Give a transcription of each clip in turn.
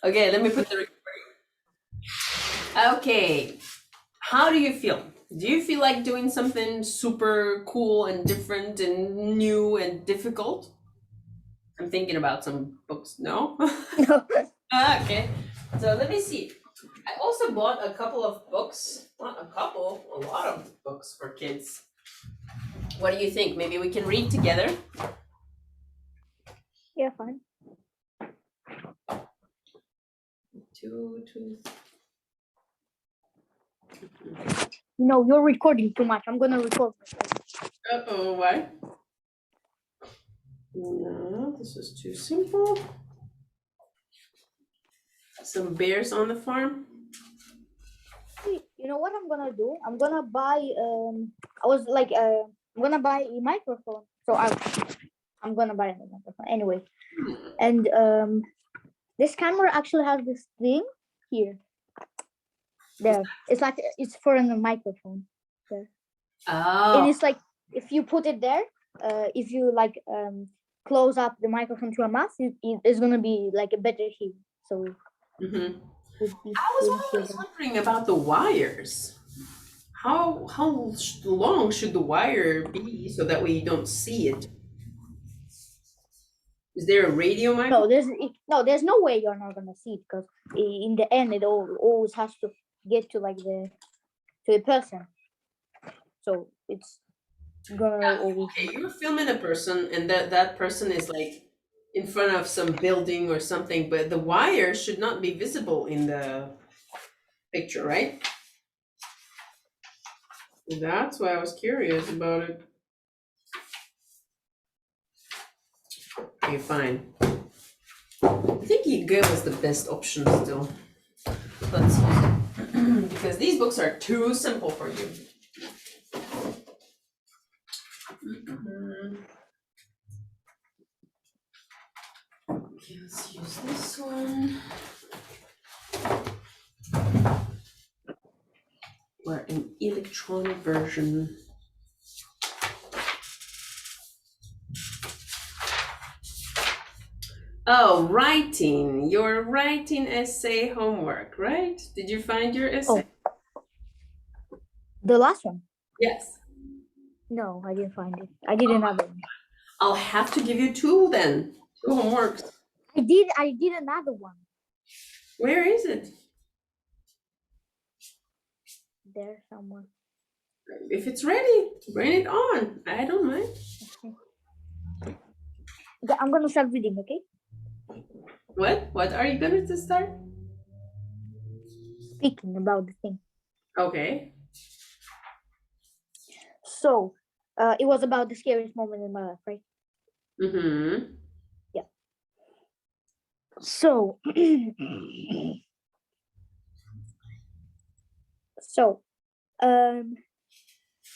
Okay, let me put the recording. Okay, how do you feel? Do you feel like doing something super cool and different and new and difficult? I'm thinking about some books. No? No. Okay, so let me see. I also bought a couple of books. Not a couple, a lot of books for kids. What do you think? Maybe we can read together? Yeah, fine. Two. No, you're recording too much. I'm gonna record myself. Uh-oh, why? No, this is too simple. Some bears on the farm. You know what I'm gonna do? I'm gonna buy I'm gonna buy a microphone. So I'm gonna buy a microphone anyway. And this camera actually has this thing here. There. It's like it's for a microphone. There. Oh. And it's like if you put it there, if you like close up the microphone to a mouth, it's gonna be like a better heat. So Mhm. would be I was always wondering about the wires. How long should the wire be so that we don't see it? Is there a radio microphone? there's no way you're not gonna see it because in the end it always has to get to like the person. So it's gonna always. Okay, you're filming a person, and that person is like in front of some building or something, but the wire should not be visible in the picture, right? That's why I was curious about it. Okay, fine. I think Yiga was the best option still. Let's because these books are too simple for you. Okay, let's use this one. Or an electronic version. Oh, writing. Your writing essay homework, right? Did you find your essay? The last one? Yes. No, I didn't find it. I did another one. I'll have to give you two then. Two homeworks. I did another one. Where is it? There somewhere. If it's ready, bring it on. I don't mind. Okay, I'm gonna start reading, okay? What? What are you going to start? Speaking about the thing. Okay. So, it was about the scariest moment in my life, right? Mm-hmm. Yeah. So,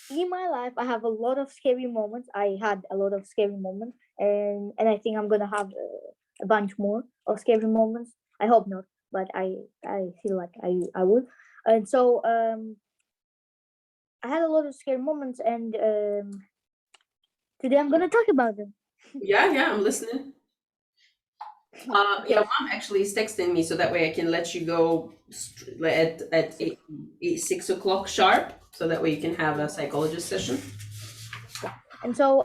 in my life, I have a lot of scary moments. I had a lot of scary moments, and I think I'm gonna have a bunch more of scary moments. I hope not, but I feel like I would. And so I had a lot of scary moments, and today I'm gonna talk about them. Yeah, I'm listening. Okay. Your mom actually is texting me so that way I can let you go at 6 o'clock sharp, so that way you can have a psychologist session. And so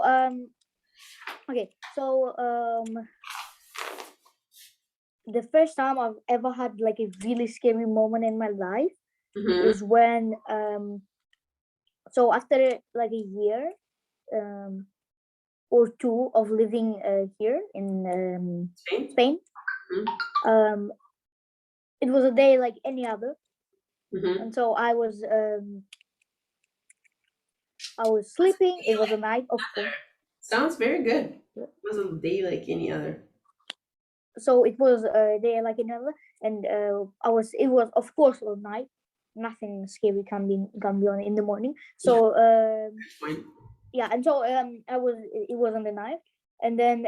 okay, so the first time I've ever had like a really scary moment in my life Mm-hmm. is when so after like a year or two of living here in Spain, Mm-hmm. it was a day like any other, Mm-hmm. and so I was sleeping. It was a night, of course. Sounds very good. It was a day like any other. So it was a day like any other, and it was of course a night. Nothing scary can be on in the morning. So yeah, and so it was on the night, and then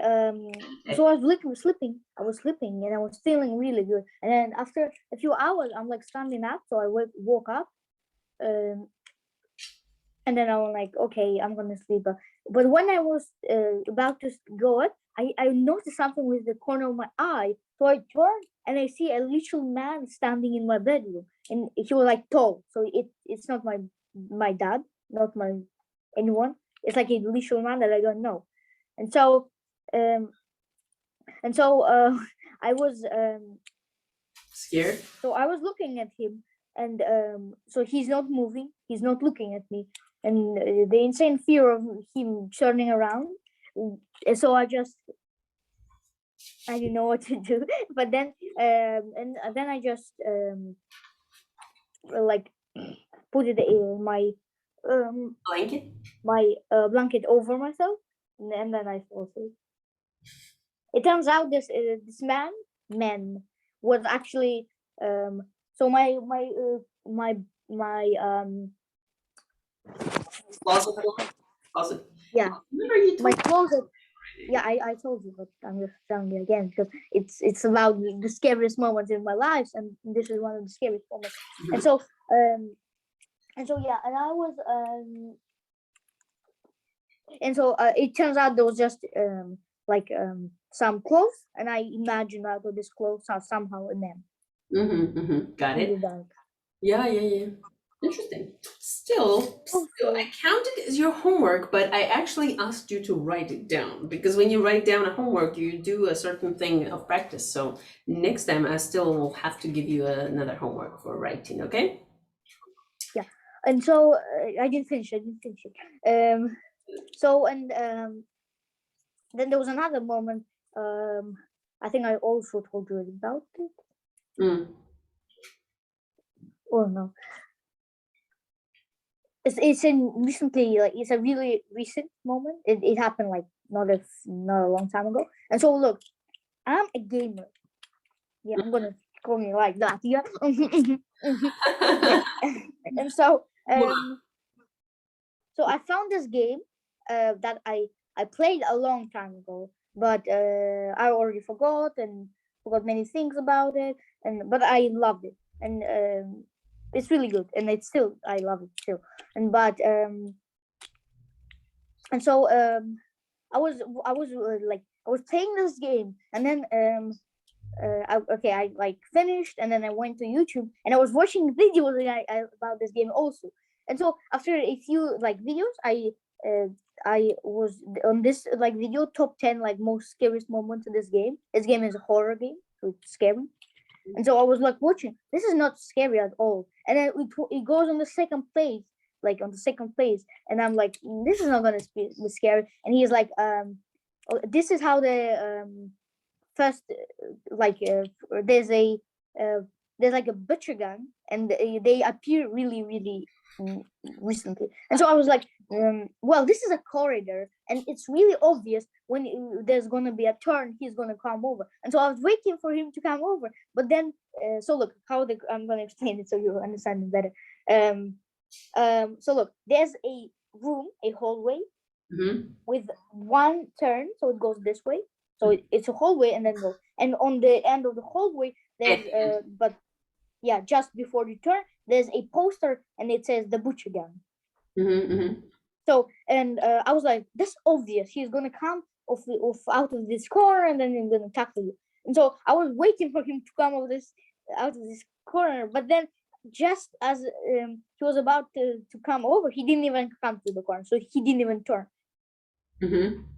so I was sleeping. I was sleeping, and I was feeling really good. And then after a few hours, I'm like standing up. So I woke up, and then I was like, okay, I'm gonna sleep. But when I was about to go up, I noticed something with the corner of my eye. So I turned, and I see a little man standing in my bedroom, and he was like tall, so it's not my dad, not my anyone. It's like a little man that I don't know, and so I was Scared? so I was looking at him, and so he's not moving, he's not looking at me, and the insane fear of him turning around, and so I didn't know what to do, but then and then I just like put it in my Blanket? blanket over myself, and then I fell asleep. It turns out this man was actually so my Closet? Closet. yeah, Remember you my told closet. Yeah, I told you, but I'm just telling you again because it's about the scariest moments in my life, and this is one of the scariest moments. And so yeah, and I was and so it turns out there was just like some clothes, and I imagined out of this clothes are somehow a man Got in the it. dark. Yeah. Interesting. Still, Also, I counted as your homework, but I actually asked you to write it down because when you write down a homework, you do a certain thing of practice. So next time, I still will have to give you another homework for writing. Okay? yeah, and so I didn't finish. I didn't finish it. So and then there was another moment. I think I also told you about it. Mm. Oh no, it's in recently, like it's a really recent moment. It happened like not a long time ago. And so look, I'm a gamer. Yeah, I'm gonna call me like that. Yeah. And so so I found this game that I played a long time ago, but I already forgot many things about it, and but I loved it, and it's really good, and it's still I love it still, and but and so I was like I was playing this game, and then I like finished, and then I went to YouTube, and I was watching videos about this game also. And so after a few like videos, I was on this like video top 10 like most scariest moments of this game. This game is a horror game, so it's scary. And so I was like watching. This is not scary at all. And then it goes on the second place, like on the second place, and I'm like, this is not gonna be scary. And he's like, this is how the first like uh, there's like a butcher gun, and they appear really recently. And so I was like, well, this is a corridor, and it's really obvious when there's gonna be a turn, he's gonna come over. And so I was waiting for him to come over, but then so look I'm gonna explain it so you understand it better. So look, there's a room, a hallway with one turn, so it goes this way. So it's a hallway, and then goes, and on the end of the hallway there's but yeah, just before the turn there's a poster, and it says the butcher gun. So and I was like, that's obvious, he's gonna come off out of this corner, and then he's gonna tackle you. And so I was waiting for him to come out of this corner, but then just as he was about to come over, he didn't even come to the corner, so he didn't even turn.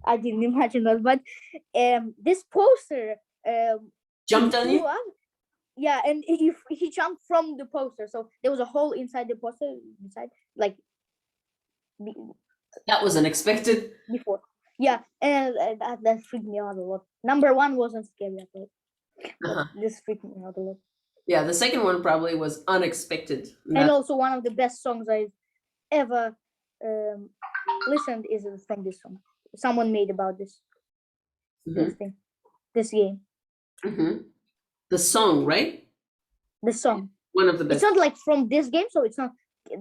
I didn't imagine that, but this poster jumped on you. Yeah, and he jumped from the poster, so there was a hole inside the poster, like that was unexpected. Before, yeah, and that freaked me out a lot. Number one wasn't scary at all. This freaked me out a lot. Yeah, the second one probably was unexpected. And also one of the best songs I've ever listened is from this song. Someone made about this thing, this game. The song, right? The song. One of the best. It's not like from this game, so it's not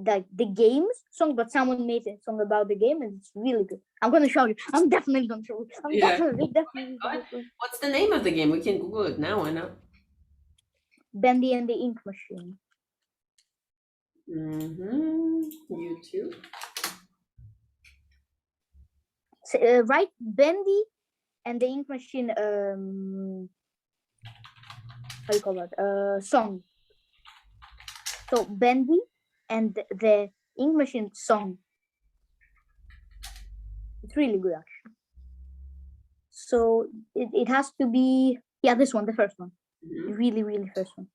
like the game's song, but someone made a song about the game, and it's really good. I'm gonna show you. I'm definitely gonna show you. Definitely. What's the name of the game? We can Google it now. I know. Bendy and the Ink Machine. YouTube. So, right, Bendy and the Ink Machine. how you call that song. So Bendy and the Ink Machine song. It's really good actually. So it has to be this one, the first one. Mhm. Really, really first one.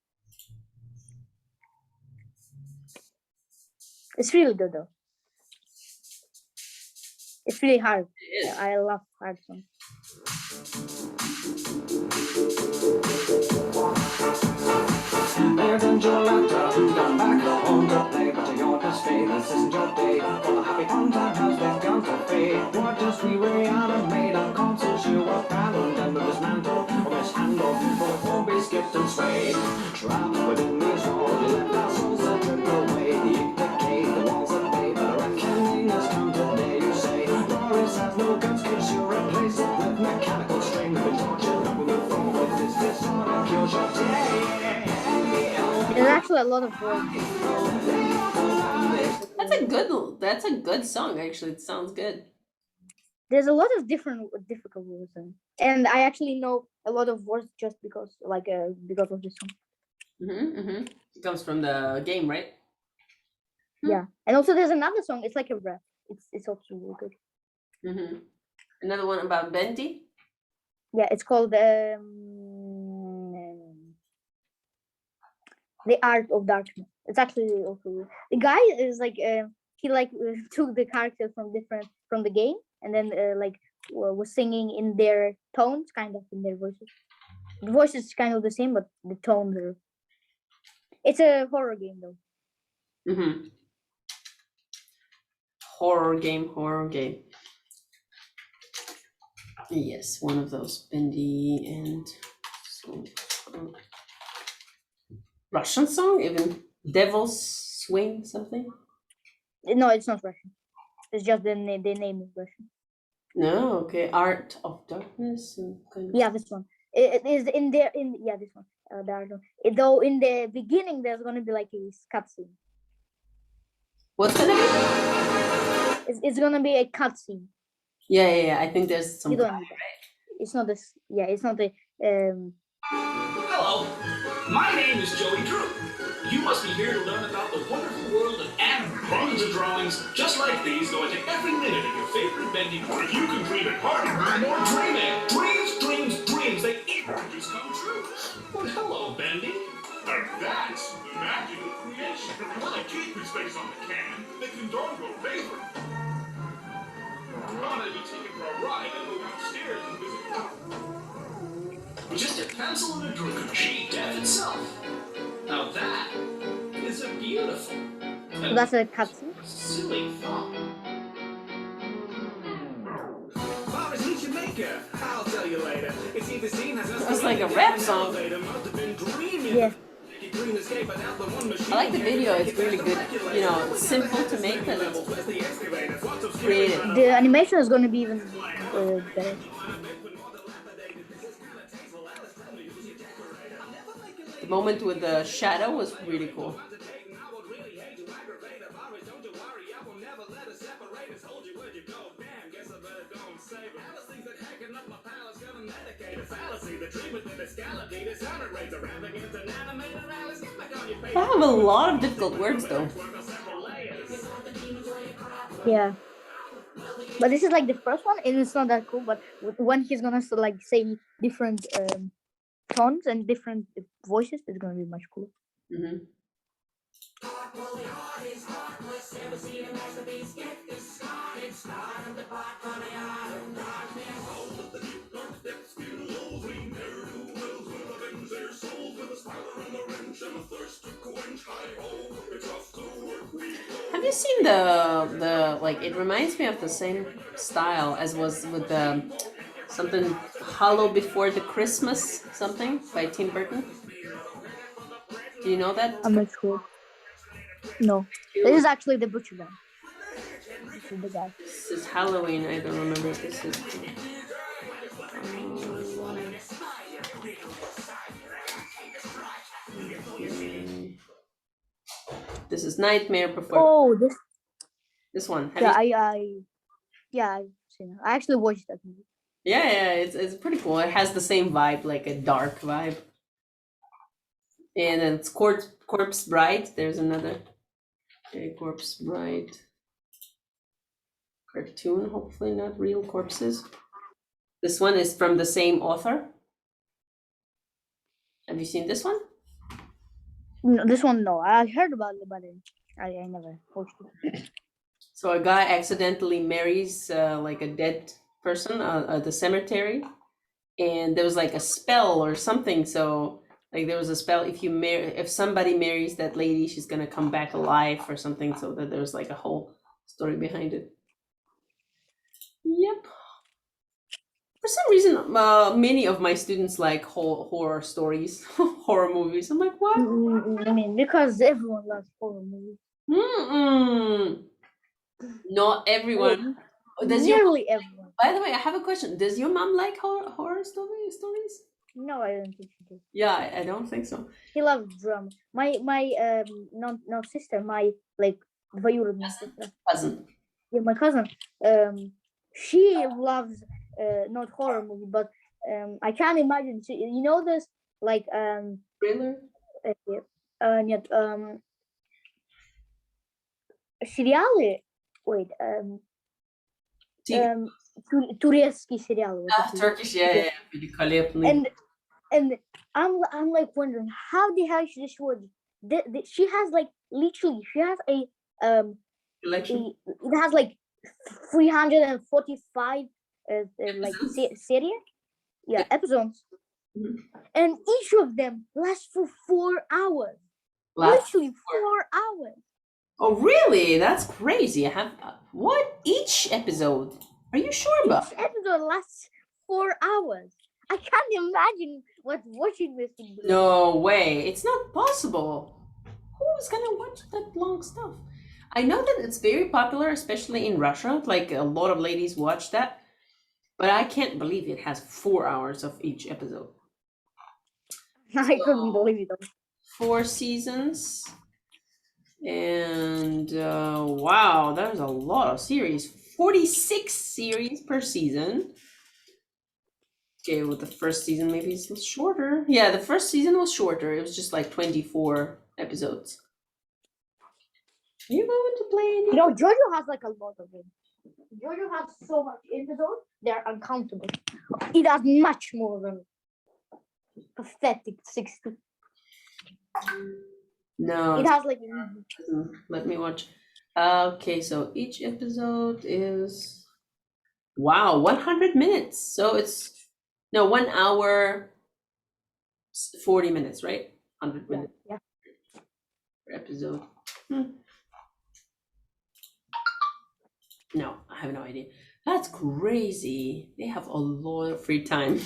It's really good though. It's really hard. It is. I love hard songs. There comes your laptop, come back home to play, but to your dismay, this isn't your day. For the happy fun time has begun to fade. What just we reanimate our consoles you abandoned and dismantled or mishandled, for it won't be skipped and swayed. Trapped within these walls, you left our souls that drift away. The ink decayed, the walls that bay, but a reckoning has come today. You say, Boris has no guns, cause you replace it with mechanical strain. The torture that we move forward, this disorder kills your day. There's actually a lot of words. That's a good song actually. It sounds good. There's a lot of difficult words, and I actually know a lot of words just because of this song. It comes from the game, right? Yeah, and also there's another song. It's like a rap. It's also really good. Another one about Bendy. Yeah, it's called The Art of Darkness. It's actually also the guy is like he took the characters from the game and then was singing in their tones, kind of in their voices. The voice is kind of the same, but the tones are. It's a horror game though. Horror game. Yes, one of those Bendy and Russian song, even Devil's Swing something. No, it's not Russian. It's just the name is Russian. No, okay. Art of Darkness. Yeah, this one. It is in there. This one. Though in the beginning there's gonna be like a cutscene. What's gonna be? It's gonna be a cutscene. Yeah. I think there's some. You don't need that. It's not this. Yeah, it's not the. Hello, my name is Joey Drew. You must be here to learn about the wonderful world of anime. Hundreds of drawings just like these go into every minute of your favorite Bendy. If you can dream it harder, more dreaming. Dreams, they even just come true. Well, hello, Bendy. And that's the magic of creation. Well, a keep space on the can that can darn go vapor. We're gonna be taken for a ride and go downstairs and visit just a pencil and a drew, G-Dev itself. Now that is a beautiful. So that's a cutscene. Silly thought. I'll tell you later. It's like a rap song. Yeah. I like the video. It's really good. You know, it's simple to make, but it's creative. The animation is going to be even better. The moment with the shadow was really cool. I have a lot of difficult words though. Yeah. But this is like the first one, and it's not that cool. But when he's gonna like say different tones and different voices, it's gonna be much cooler. Have you seen the like? It reminds me of the same style as was with the something Hollow Before the Christmas something by Tim Burton. Do you know that? I'm not sure. No, this is actually the butcher guy. This is the guy. This is Halloween. I don't remember if this is. This is Nightmare Before. Oh, this one. Yeah, I've seen it. I actually watched that movie. Yeah, it's pretty cool. It has the same vibe, like a dark vibe. And then it's Corpse Bride. There's another Corpse Bride cartoon. Hopefully not real corpses. This one is from the same author. Have you seen this one? No, this one, no. I heard about it, but I never watched it. So a guy accidentally marries like a dead person at the cemetery, and there was like a spell or something. So like there was a spell, if somebody marries that lady, she's gonna come back alive or something. So that there's like a whole story behind it. Yep. For some reason, many of my students like horror stories, horror movies. I'm like, what? I mean, because everyone loves horror movies. Not everyone. Nearly everyone. By the way, I have a question. Does your mom like horror stories? No, I don't think she did. Yeah, I don't think so. He loves drama. My not sister, my like двоюродная sister. Cousin. Yeah, my cousin. She loves not horror movie, but I can't imagine. You know this like Thriller? Нет, сериалы. Wait, турецкий сериал. Turkish, yeah, великолепный. And I'm like wondering how the hell she just would. She has like literally she has a Collection. it has like 345 like series, yeah, episodes, and each of them lasts for 4 hours. Literally 4 hours. Oh, really? That's crazy. I have what? Each episode? Are you sure about? Each episode lasts 4 hours. I can't imagine what watching this would be. No way. It's not possible. Who's gonna watch that long stuff? I know that it's very popular, especially in Russia. Like a lot of ladies watch that. But I can't believe it has 4 hours of each episode. I couldn't believe it. 4 seasons. And wow, there's a lot of series. 46 series per season. Okay, well, the first season maybe it's shorter. Yeah, the first season was shorter. It was just like 24 episodes. Are you going to play any? You know, JoJo has like a lot of them. JoJo has so much episodes, they're uncountable. It has much more than pathetic 60. No. It has like. Let me watch. Okay, so each episode is. Wow, 100 minutes. So it's. No, 1 hour, 40 minutes, right? 100 minutes Yeah. per episode. No, I have no idea. That's crazy. They have a lot of free time.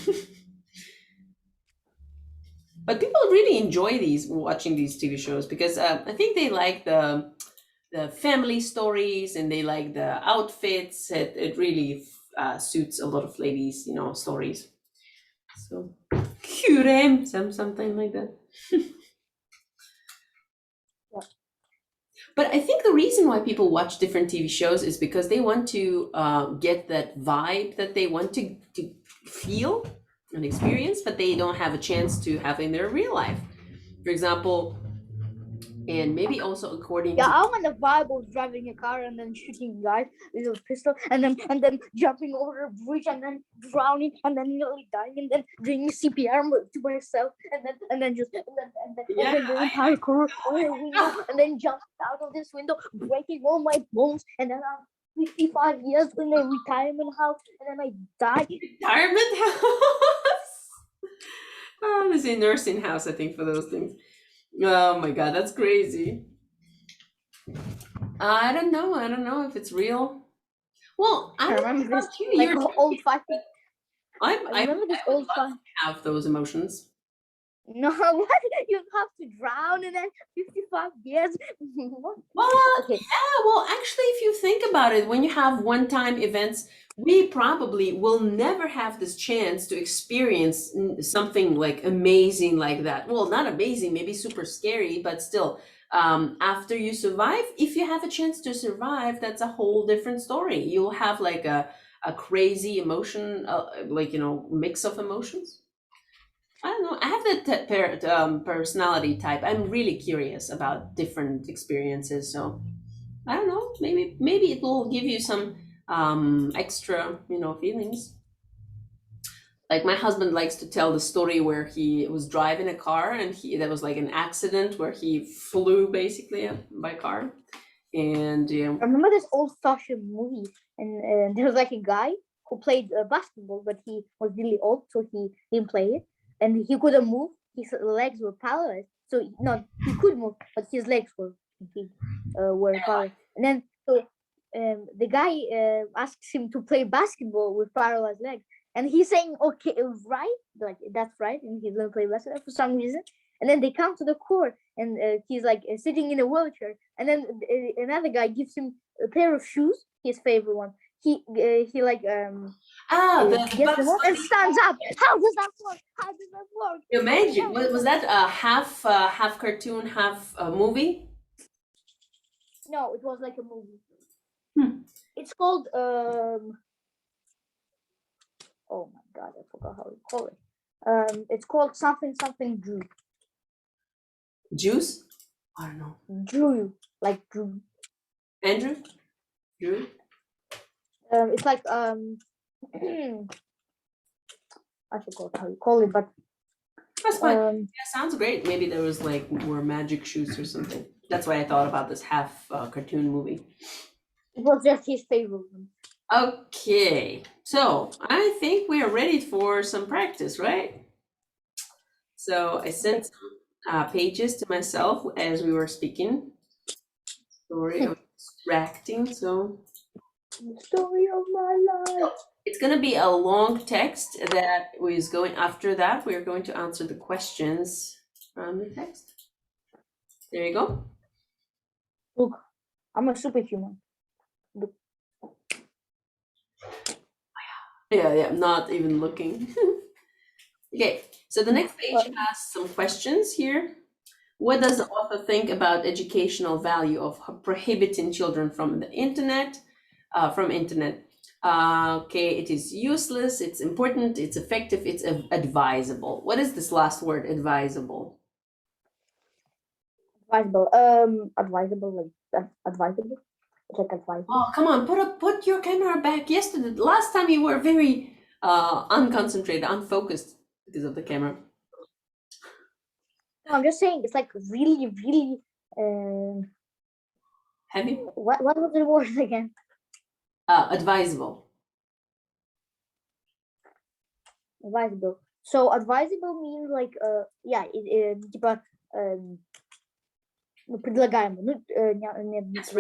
But people really enjoy watching these TV shows because I think they like the family stories and they like the outfits. It really suits a lot of ladies, stories. So, Kürem, something like that. But I think the reason why people watch different TV shows is because they want to get that vibe that they want to feel and experience, but they don't have a chance to have in their real life. For example, and maybe also according Yeah, to... I want the vibe of driving a car and then shooting guys with a pistol and then jumping over a bridge and then drowning and then nearly dying and then doing CPR to myself and then doing parkour on a window and then jumping out of this window, breaking all my bones, and then I'm 55 years in a retirement house and then I die. Retirement house? Oh, there's a nursing house, I think, for those things. Oh my god, that's crazy. I don't know if it's real. Well, I remember this like old fight. I remember this old fight. Have those emotions. No, what? You have to drown and then 55 years. Well, okay. Yeah, well, actually, if you think about it, when you have one-time events, we probably will never have this chance to experience something like amazing like that. Well, not amazing, maybe super scary, but still, after you survive, if you have a chance to survive, that's a whole different story. You'll have like a crazy emotion, mix of emotions. I don't know. I have that personality type. I'm really curious about different experiences. So I don't know. Maybe it will give you some extra, feelings. Like my husband likes to tell the story where he was driving a car and there was like an accident where he flew basically by car. And I remember this old-fashioned movie, and there was like a guy who played basketball, but he was really old, so he didn't play it, and he couldn't move. His legs were paralyzed, so he could move, but his legs were paralyzed. And then the guy asks him to play basketball with paralyzed legs, and he's saying, "Okay, right, like that's right," and he's gonna play basketball for some reason. And then they come to the court, and he's like sitting in a wheelchair. And then another guy gives him a pair of shoes, his favorite one. He like gets them on and stands up. How does that work? How does that work? imagine, was that a half cartoon, half movie? No, it was like a movie. Hmm. It's called oh my god, I forgot how you call it. It's called something Drew. Juice? I don't know. Drew, like Drew. Andrew? Drew? It's like I forgot how you call it, but That's fine. Yeah, sounds great. Maybe there was like more magic shoes or something. That's why I thought about this half cartoon movie. It was just his favorite one. Okay, so I think we are ready for some practice, right? So I sent some pages to myself as we were speaking. Story of distracting, so The story of my life. it's going to be a long text that is going after that. We are going to answer the questions from the text. There you go. Look, I'm a superhuman. Look. Yeah, not even looking. Okay, so the next page has some questions here. What does the author think about educational value of prohibiting children from the internet? Okay, it is useless, it's important, it's effective, it's advisable. What is this last word, advisable? Advisable. Advisable. Like advisable. It's like advisable. Oh, come on, put your camera back. Yesterday, last time you were very unconcentrated, unfocused because of the camera. No, I'm just saying it's like really, really. Heavy? What was the word again? Advisable. Advisable. So advisable means like yeah, типа предлагаемо. Ну, Yes,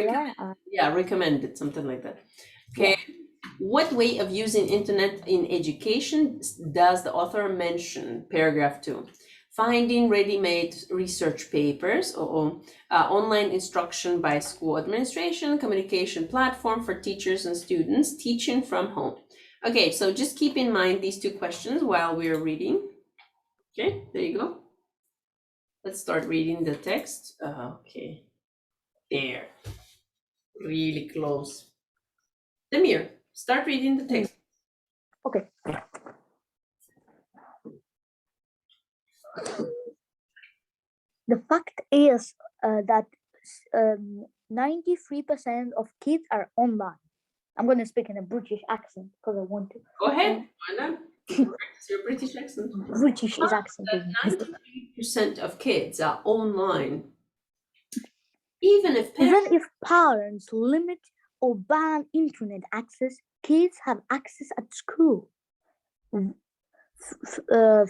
yeah, recommended, something like that. Okay. Yeah. What way of using internet in education does the author mention? Paragraph 2. Finding ready-made research papers or online instruction by school administration, communication platform for teachers and students, teaching from home. Okay, so just keep in mind these two questions while we're reading. Okay, there you go. Let's start reading the text. Okay, there. Really close. Damir, start reading the text. Okay. The fact is that 93% of kids are online. I'm going to speak in a British accent because I want to. Go ahead. Why not? Practice your British accent. British accent. 93% of kids are online. Even if parents limit or ban internet access, kids have access at school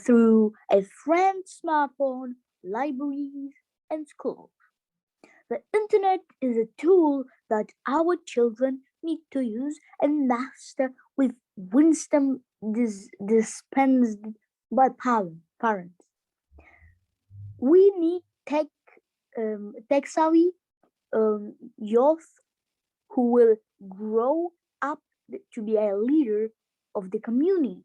through a friend's smartphone, libraries, and schools. The internet is a tool that our children need to use and master with wisdom dispensed by parents. We need tech-savvy youth who will grow up to be a leader of the community.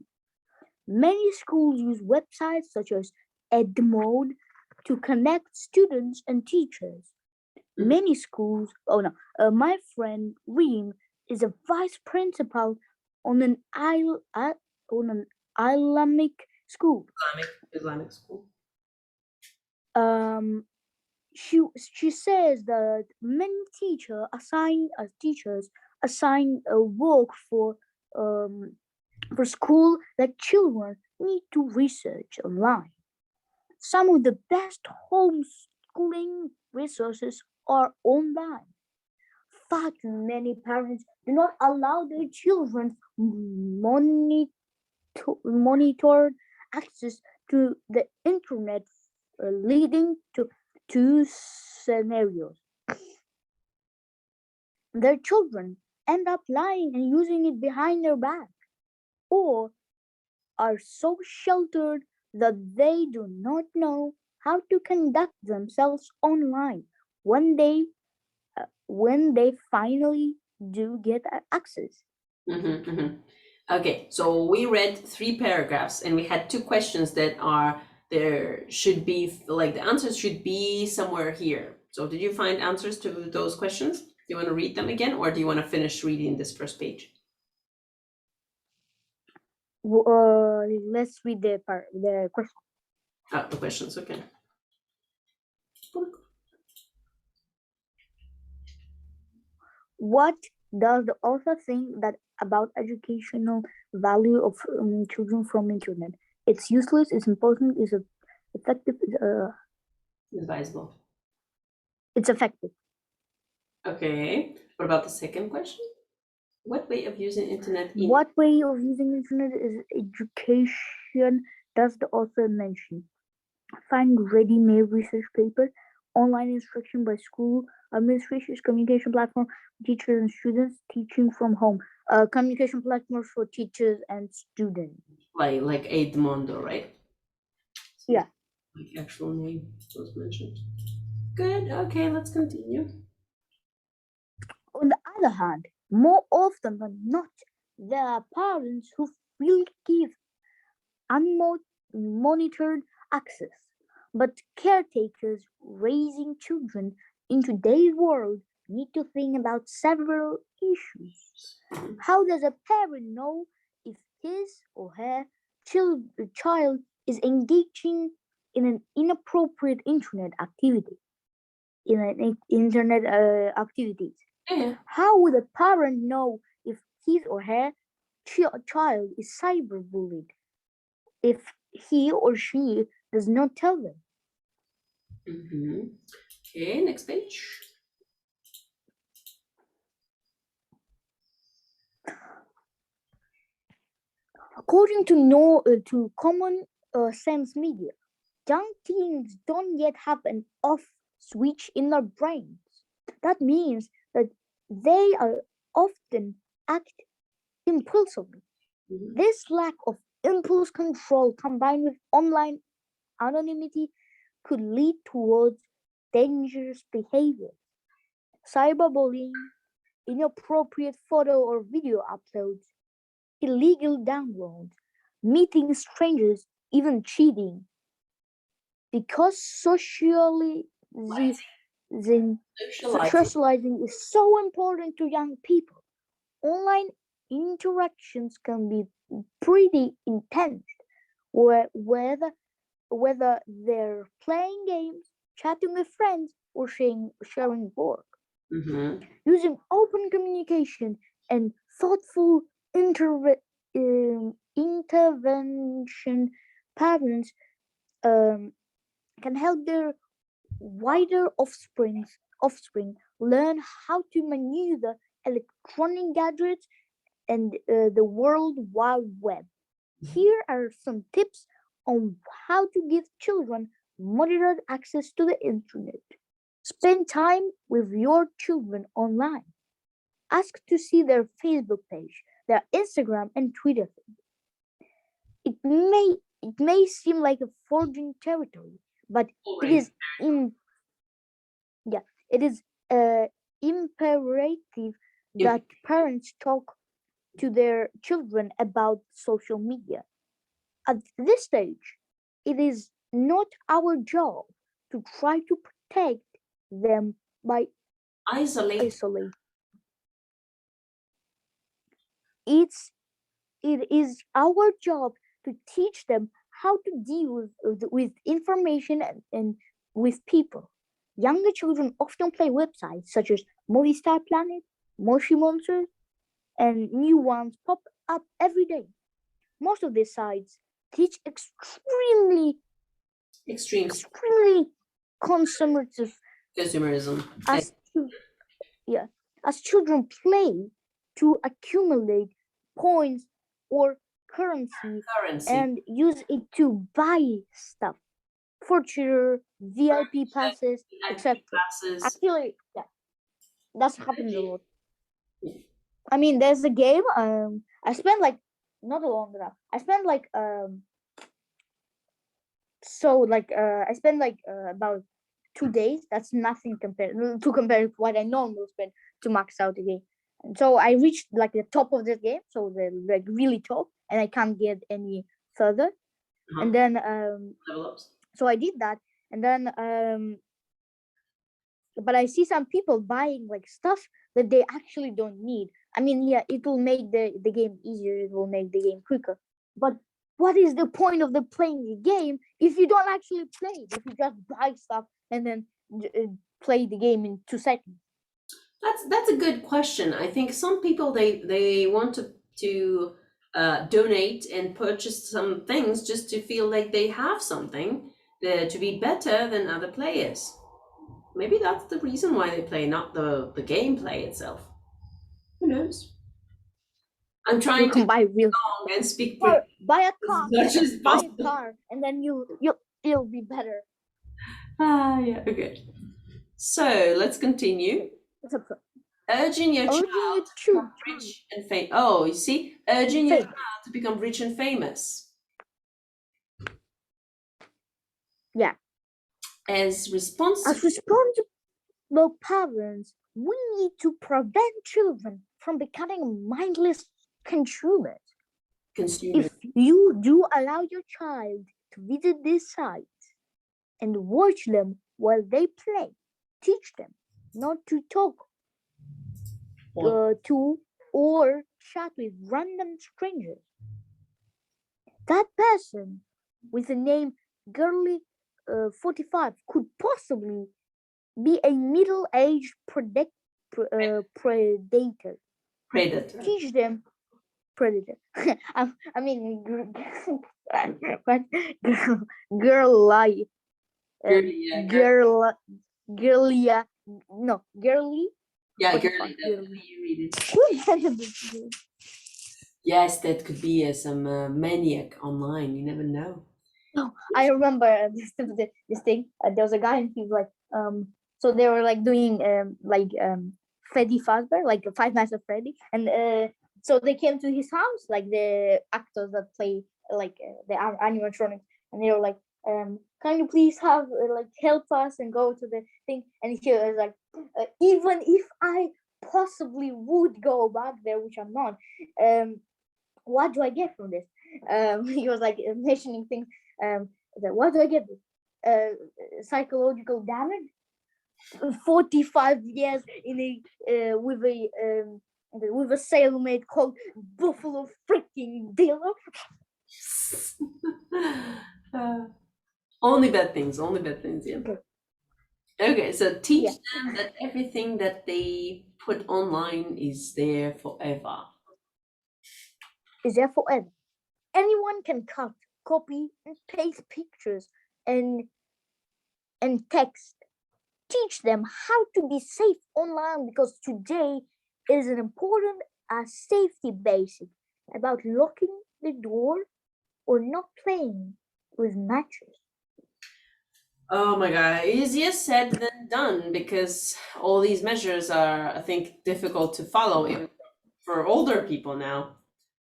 Many schools use websites such as Edmode to connect students and teachers. Many schools, my friend Reem is a vice principal on an Islamic school. Islamic school. She says that many teachers assign a work for school that children need to research online. Some of the best homeschooling resources are online. Far too many parents do not allow their children monitored access to the internet, leading to two scenarios. Their children end up lying and using it behind their back, or are so sheltered that they do not know how to conduct themselves online when they finally do get access. Okay, so we read 3 paragraphs and we had 2 questions that are there should be like the answers should be somewhere here. So did you find answers to those questions? Do you want to read them again, or do you want to finish reading this first page? Let's read the question. The questions, okay. What does the author think that about educational value of children from internet? It's useless, it's important, it's effective, Advisable. it's effective. Okay. What about the second question? What way of using internet? What way of using internet is education does the author mention? Find ready-made research paper, online instruction by school administrations, communication platform for teachers and students, teaching from home, communication platforms for teachers and students. Like Edmondo, right? Yeah. Like actual name was mentioned. Good. Okay, let's continue. On the other hand, more often than not, there are parents who will give unmonitored access. But caretakers raising children in today's world need to think about several issues. How does a parent know if his or her child is engaging in an inappropriate internet activity? Activities. Yeah. How would a parent know if his or her child is cyberbullied if he or she does not tell them? Okay, next page. According to common sense media, young teens don't yet have an off switch in their brains. That means that they are often act impulsively. This lack of impulse control combined with online anonymity could lead towards dangerous behavior. Cyberbullying, inappropriate photo or video uploads, illegal downloads, meeting strangers, even cheating. Because socializing is so important to young people, online interactions can be pretty intense, whether they're playing games, chatting with friends, or sharing work. Using open communication and thoughtful intervention, parents can help their wider offspring learn how to maneuver electronic gadgets and the World Wide Web. Here are some tips on how to give children monitored access to the internet. Spend time with your children online. Ask to see their Facebook page, their Instagram and Twitter feed. It may seem like a foreign territory, but it is imperative that parents talk to their children about social media. At this stage, it is not our job to try to protect them by isolate. It is our job to teach them how to deal with information and with people. Younger children often play websites such as Movie Star Planet, Moshi Monsters, and new ones pop up every day. Most of these sites teach extremely Extreme consummate consumerism. as as children play to accumulate points or currency and use it to buy stuff, furniture, VIP passes, etc. Actually, yeah, that's happened a lot. I mean, there's a game. I spent like not a long enough. I spent like I spent like about 2 days. That's nothing compared to what I normally spend to max out the game. And so I reached like the top of this game, so the like really top, and I can't get any further. And then so I did that, and then but I see some people buying like stuff that they actually don't need. I mean, yeah, it will make the game easier. It will make the game quicker. But what is the point of the playing the game if you don't actually play it? If you just buy stuff and then play the game in 2 seconds? That's a good question. I think some people they want to donate and purchase some things just to feel like they have something to be better than other players. Maybe that's the reason why they play, not the gameplay itself. Who knows? I'm trying to buy real long and speak. Buy a car. Buy a car, and then you'll be better. Yeah. Okay. So let's continue. Urging your child to become rich and famous. Oh, you see, urging your child to become rich and famous. Yeah. As responsible parents, we need to prevent children from becoming mindless consumers. If you do allow your child to visit these sites and watch them while they play, teach them not to talk to or chat with random strangers. That person with the name Girly 45 could possibly be a middle-aged predator. Teach them predator. I mean, girly. Girly. Yeah, girly. You read it. Yes, that could be some maniac online. You never know. No, I remember this thing. There was a guy, and he was like, so they were like doing Freddy Fazbear, like Five Nights at Freddy, and so they came to his house, like the actors that play like the animatronics, and they were like, can you please have like help us and go to the thing? And he was like, even if I possibly would go back there, which I'm not, what do I get from this? He was like mentioning things. What do I get? Psychological damage. 45 years in a with a cellmate called Buffalo freaking Dealer. Only bad things. Yeah. Okay, so teach them that everything that they put online is there forever. Anyone can cut, copy, and paste pictures and text. Teach them how to be safe online, because today is an important safety basic about locking the door or not playing with matches. Oh my God, easier said than done, because all these measures are, I think, difficult to follow even for older people now.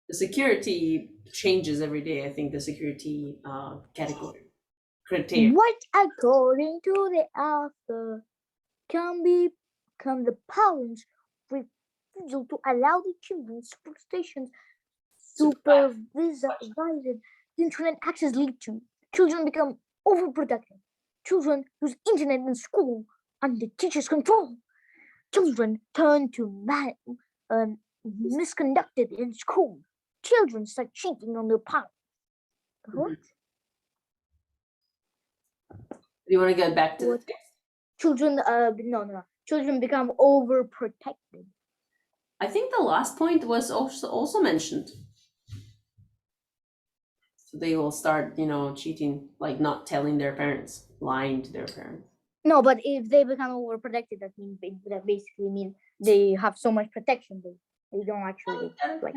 The security changes every day. I think the security category criteria. What, according to the author, can the parents' refusal to allow the children's superstitions supervised internet access lead to? Children become overprotective. Children use internet in school under teachers' control. Children turn to misconducted in school. Children start cheating on their parents. What? You want to get back to the What? text? Children, no. Children become overprotected. I think the last point was also mentioned. So they will start, cheating, like not telling their parents, lying to their parents. No, but if they become overprotected, that basically means they have so much protection they don't actually like.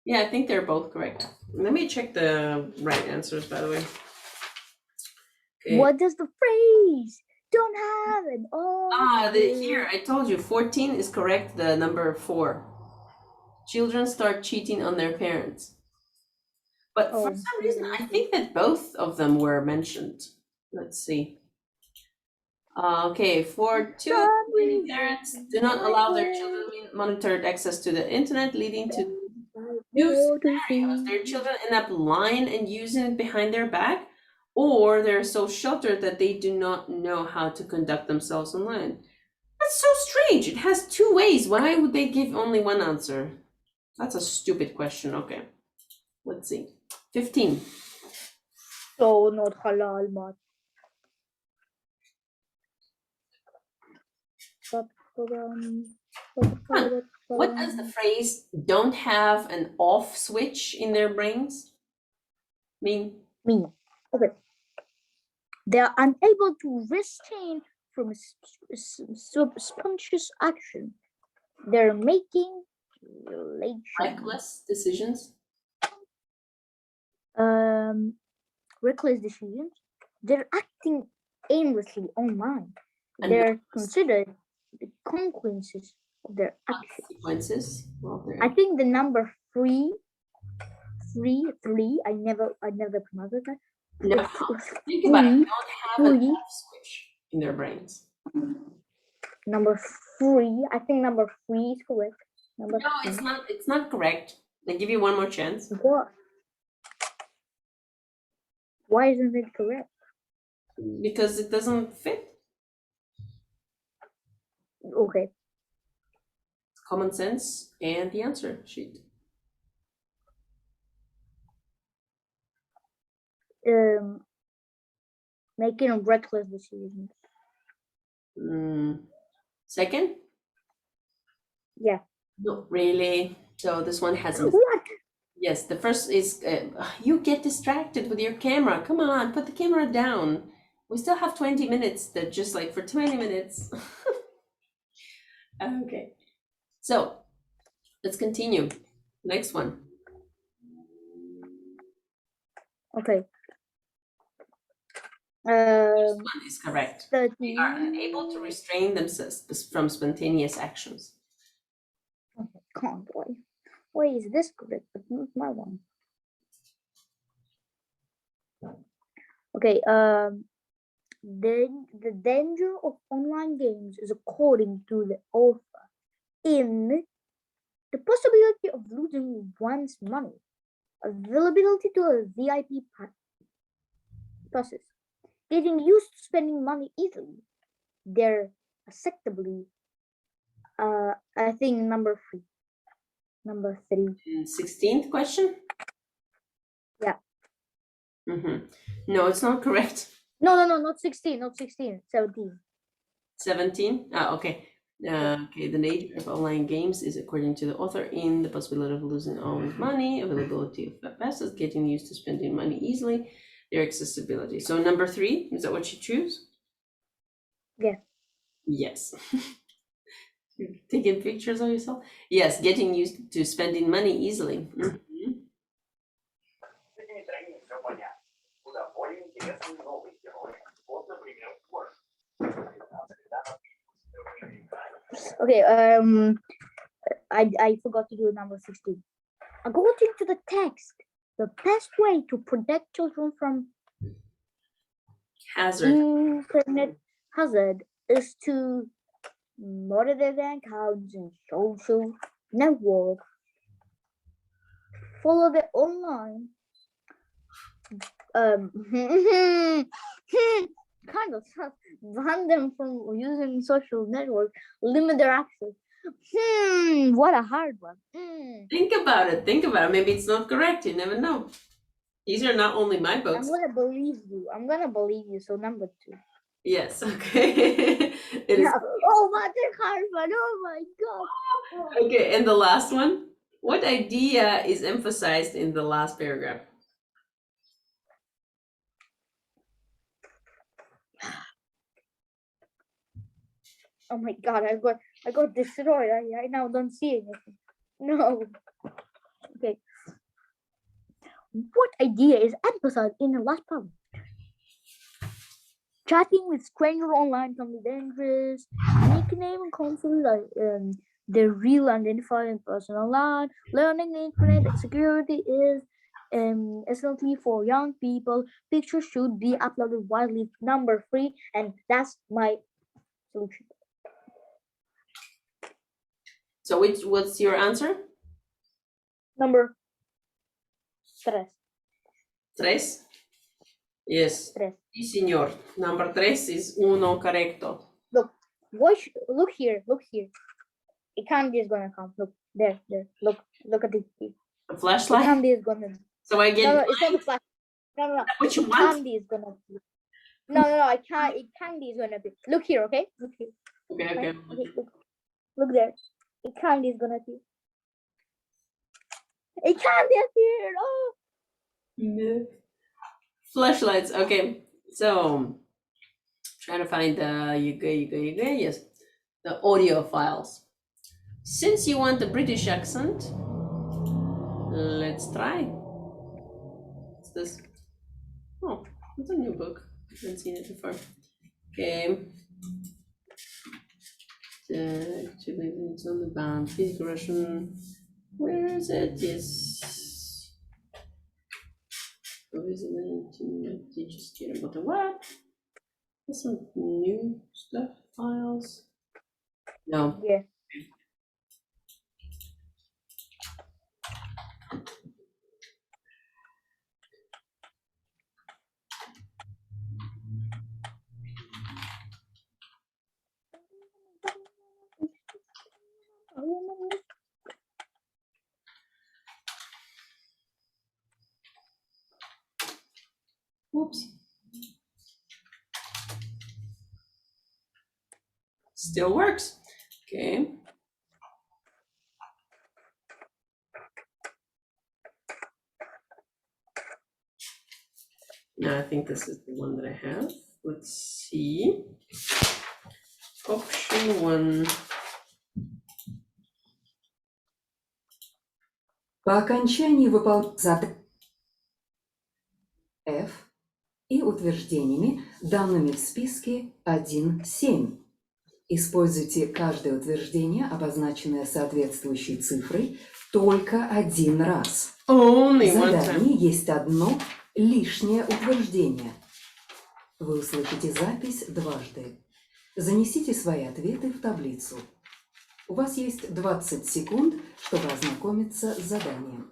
Yeah, I think they're both correct. Let me check the right answers, by the way. Okay. What does the phrase "don't have an all"? Here I told you 14 is correct. The number 4. Children start cheating on their parents. But for some reason, I think that both of them were mentioned. Let's see. Okay, for 2, many parents do not allow their children monitored access to the internet, leading to 2 scenarios. Their children end up lying and using it behind their back, or they're so sheltered that they do not know how to conduct themselves online. That's so strange. It has 2 ways. Why would they give only one answer? That's a stupid question. Okay, let's see. 15. So not halal, but. What does the phrase "don't have an off switch in their brains" mean? Okay. They are unable to restrain from subconscious action. They're making reckless decisions. Reckless decisions. They're acting aimlessly online. They're considered the consequences of their actions. Consequences. I think the number 3. I never pronounced that. No, think about it. They don't have an off switch in their brains. Number 3. I think number 3 is correct. No, it's not. It's not correct. I give you one more chance. What? Why isn't it correct? Because it doesn't fit. Okay. Common sense and the answer sheet. Making reckless decisions. Second? Yeah. No, really. So this one hasn't. What? Yes, the first is you get distracted with your camera. Come on, put the camera down. We still have 20 minutes. That just like for 20 minutes. Okay. So let's continue. Next one. Okay. This one is correct. 13. They are unable to restrain themselves from spontaneous actions. Can't boy. Why is this correct but not my one? Okay. Then the danger of online games is, according to the author, in the possibility of losing one's money, availability to a VIP process, getting used to spending money easily. They're acceptably, I think number 3. Number 3. 16th question? Yeah. No, it's not correct. No, not 16, not 16, 17. 17? Okay. Okay, the nature of online games is, according to the author, in the possibility of losing one's money, availability of passes, getting used to spending money easily, their accessibility. So number 3, is that what you choose? Yeah. Yes. You're taking pictures of yourself? Yes, getting used to spending money easily. Okay, I forgot to do number 16. According to the text, the best way to protect children from internet hazard is to monitor their accounts and social networks, follow the online kind of stuff, ban them from using social networks, limit their access. What a hard one. Think about it. Maybe it's not correct. You never know. These are not only my books. I'm gonna believe you. So number 2. Yes, okay. It is. Yeah. Oh, what a hard one. Oh my god. Okay, and the last one. What idea is emphasized in the last paragraph? Oh my god, I got destroyed. I now don't see anything. No. Okay. What idea is emphasized in the last part? Chatting with strangers online can be dangerous. Nickname considered the real identifying person online. Learning internet security is essentially for young people. Pictures should be uploaded widely. Number 3, and that's my solution. So what's your answer? Number 3. 3? Yes. 3. Sí, señor. Number 3 is uno correcto. Look here. A candy is gonna come. Look there. Look at it. A The flashlight? candy is gonna. So I get No, it's not the flash. No. what you A want? candy is gonna be. No. I can't. A candy is gonna be. Look here, okay? Look here. Okay. Okay, look there. A candy is gonna be. A candy appeared. Oh. No. Flashlights. Okay. So trying to find the you go. Yes, the audio files. Since you want the British accent, let's try. What's this? Oh, it's a new book. I haven't seen it before. Okay. It's on the band. Physical Russian. Where is it? Yes. Who is it? Teach us about the what? There's some new stuff files. No. Yeah. Oops. Still works. Okay. Now I think this is the one that I have. Let's see. Option 1. По окончании выполнения F и утверждениями, данными в списке 1.7. Используйте каждое утверждение, обозначенное соответствующей цифрой, только один раз. Only В one time. задании есть одно лишнее утверждение. Вы услышите запись дважды. Занесите свои ответы в таблицу. У вас есть 20 секунд, чтобы ознакомиться с заданием.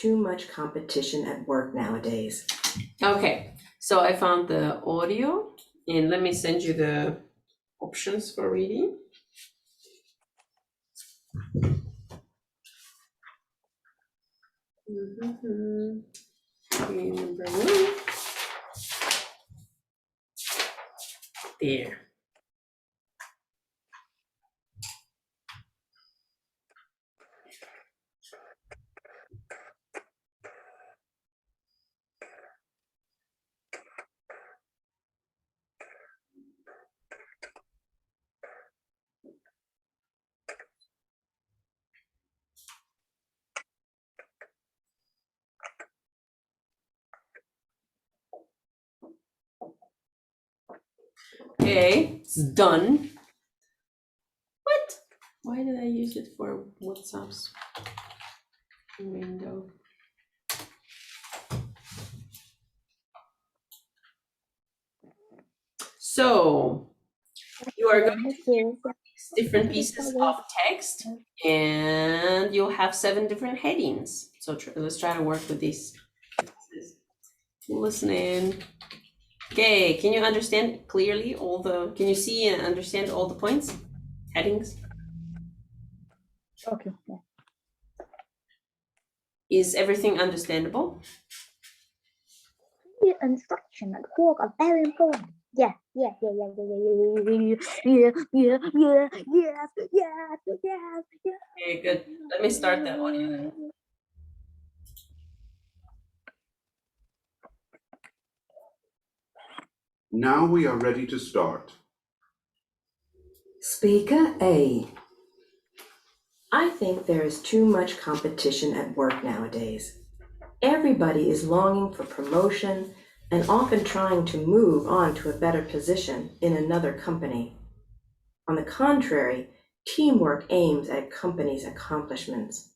Too much competition at work nowadays. Okay, so I found the audio, and let me send you the options for reading. Okay, number 1. There. Okay, it's done. What? Why did I use it for WhatsApp's window? So you are going to use different pieces of text, and you'll have 7 different headings. So let's try to work with these. Listening. Okay, can you understand clearly can you see and understand all the points? Headings? Okay. Yeah. Is everything understandable? Clear instruction at work are very important. Yeah. Yes. Okay, good. Let me start that audio. Now we are ready to start. Speaker A. I think there is too much competition at work nowadays. Everybody is longing for promotion and often trying to move on to a better position in another company. On the contrary, teamwork aims at a company's accomplishments.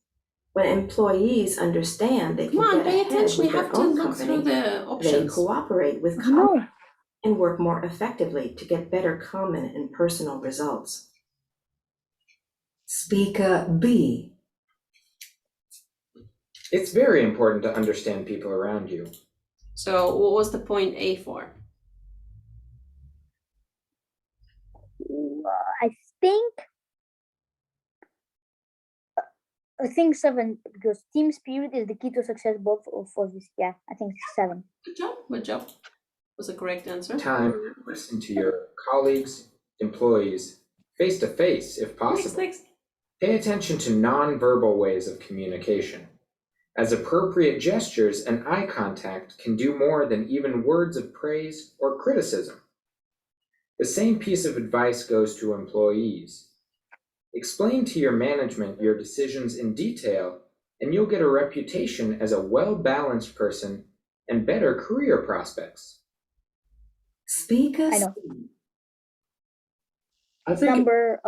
When employees understand they Come can on, get pay ahead attention. with You have their to own look through company, the they options. cooperate with No. colleagues and work more effectively to get better common and personal results. Speaker B. It's very important to understand people around you. So what was the point A for? I think 7, because team spirit is the key to success both for this. Yeah, I think 7. Good job. Good job. Was the correct answer. Time to listen to your colleagues, employees, face to face if possible. Next. Pay attention to non-verbal ways of communication, as appropriate gestures and eye contact can do more than even words of praise or criticism. The same piece of advice goes to employees. Explain to your management your decisions in detail, and you'll get a reputation as a well-balanced person and better career prospects. Speaker I know. C. I think Number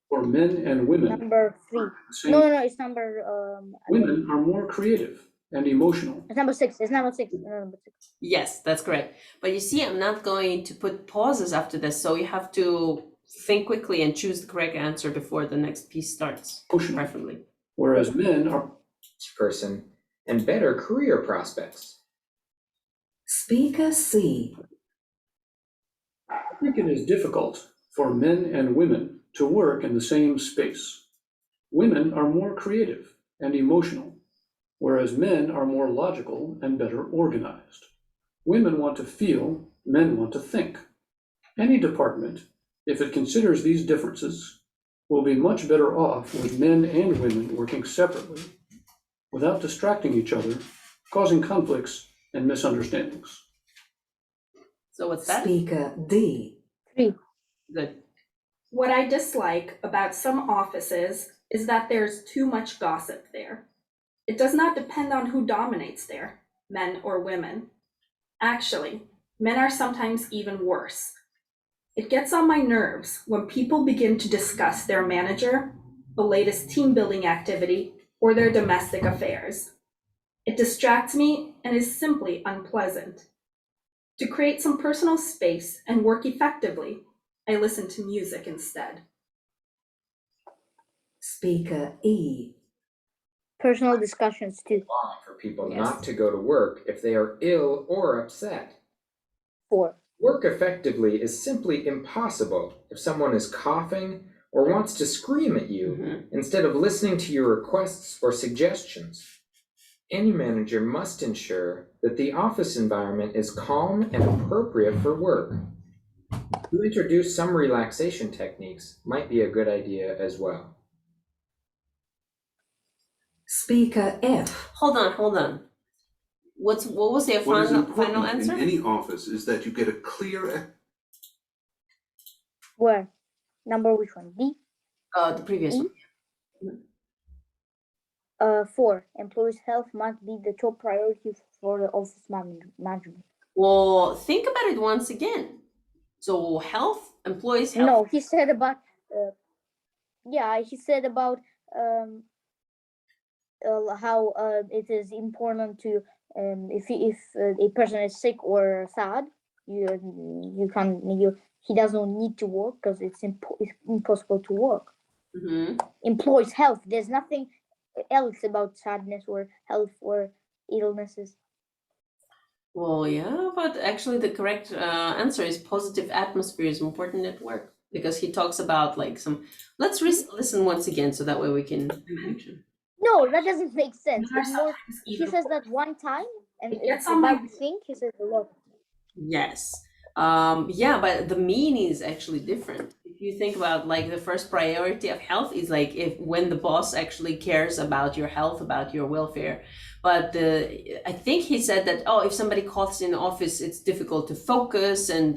for men and women, number 3. saying No, it's number women are more creative and emotional. it's number 6. It's number 6. Number 6. Yes, that's correct. But you see, I'm not going to put pauses after this, so you have to think quickly and choose the correct answer before the next piece starts, Emotional. preferably. Whereas men are Person and better career prospects. Speaker C. I think it is difficult for men and women to work in the same space. Women are more creative and emotional, whereas men are more logical and better organized. Women want to feel, men want to think. Any department, if it considers these differences, will be much better off with men and women working separately, without distracting each other, causing conflicts and misunderstandings. So what's that? Speaker D. 3. Good. What I dislike about some offices is that there's too much gossip there. It does not depend on who dominates there, men or women. Actually, men are sometimes even worse. It gets on my nerves when people begin to discuss their manager, the latest team building activity, or their domestic affairs. It distracts me and is simply unpleasant. To create some personal space and work effectively, I listen to music instead. Speaker E. Personal discussions too. Wrong for people Yes. not to go to work if they are ill or upset. 4. Work effectively is simply impossible if someone is coughing or wants to scream at you instead of listening to your requests or suggestions. Any manager must ensure that the office environment is calm and appropriate for work. To introduce some relaxation techniques might be a good idea as well. Speaker F. Hold on. What was their What is final important answer? in any office is that you get a clear Where? Number which one? D? The previous E? one. 4. Employees' health must be the top priority for the office management. Well, think about it once again. So employees' health. No, he said about he said about how it is important to if a person is sick or sad, he doesn't need to work because it's impossible to work. Employees' health. There's nothing else about sadness or health or illnesses. Well, yeah, but actually the correct answer is positive atmosphere is important at work, because he talks about like some. Let's listen once again so that way we can imagine. No, that doesn't make sense. There are It's more, sometimes he even says that one time, and It gets it's on my about the thing, he says a lot. Yes. Yeah, but the meaning is actually different. If you think about like the first priority of health is like if when the boss actually cares about your health, about your welfare. But I think he said that, oh, if somebody coughs in the office, it's difficult to focus and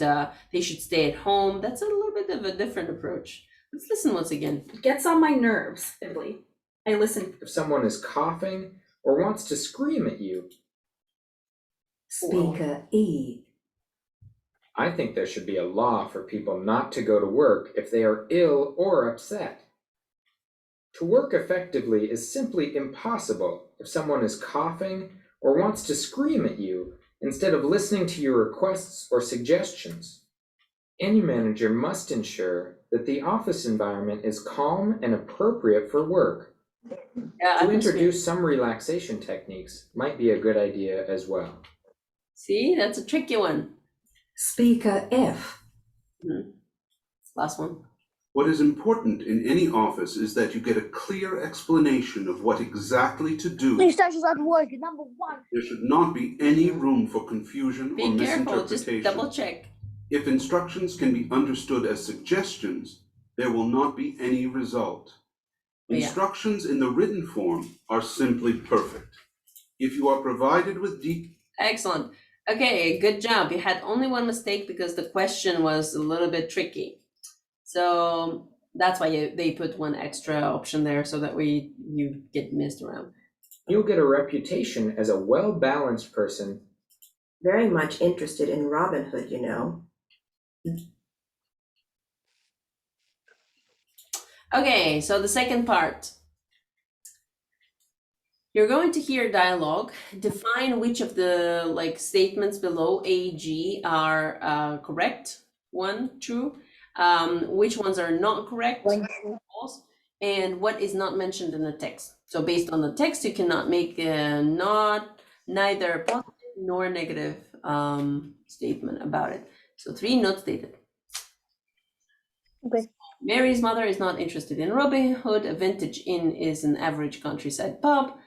they should stay at home. That's a little bit of a different approach. Let's listen once again. It gets on my nerves, Italy. I listen. If someone is coughing or wants to scream at you, Speaker E. I think there should be a law for people not to go to work if they are ill or upset. To work effectively is simply impossible if someone is coughing or wants to scream at you instead of listening to your requests or suggestions. Any manager must ensure that the office environment is calm and appropriate for work. Yeah, To introduce some relaxation techniques might be a good idea as well. See, that's a tricky one. Speaker F. Last one. What is important in any office is that you get a clear explanation of what exactly to do. Instructions at work, number one. There should not be any room for confusion or Be careful, just misinterpretation. double check. If instructions can be understood as suggestions, there will not be any result. Yeah. Instructions in the written form are simply perfect. If you are provided with Excellent. Okay, good job. You had only one mistake because the question was a little bit tricky. So that's why they put one extra option there so that you get missed around. You'll get a reputation as a well-balanced person. Very much interested in Robin Hood, you know. Okay, so the second part. You're going to hear dialogue. Define which of the like statements below A, G are correct. 1, true. Which ones are not correct, false, and what is not mentioned in the text. So based on the text, you cannot make neither positive nor negative statement about it. So 3 not stated. Okay. Mary's mother is not interested in Robin Hood. A vintage inn is an average countryside pub.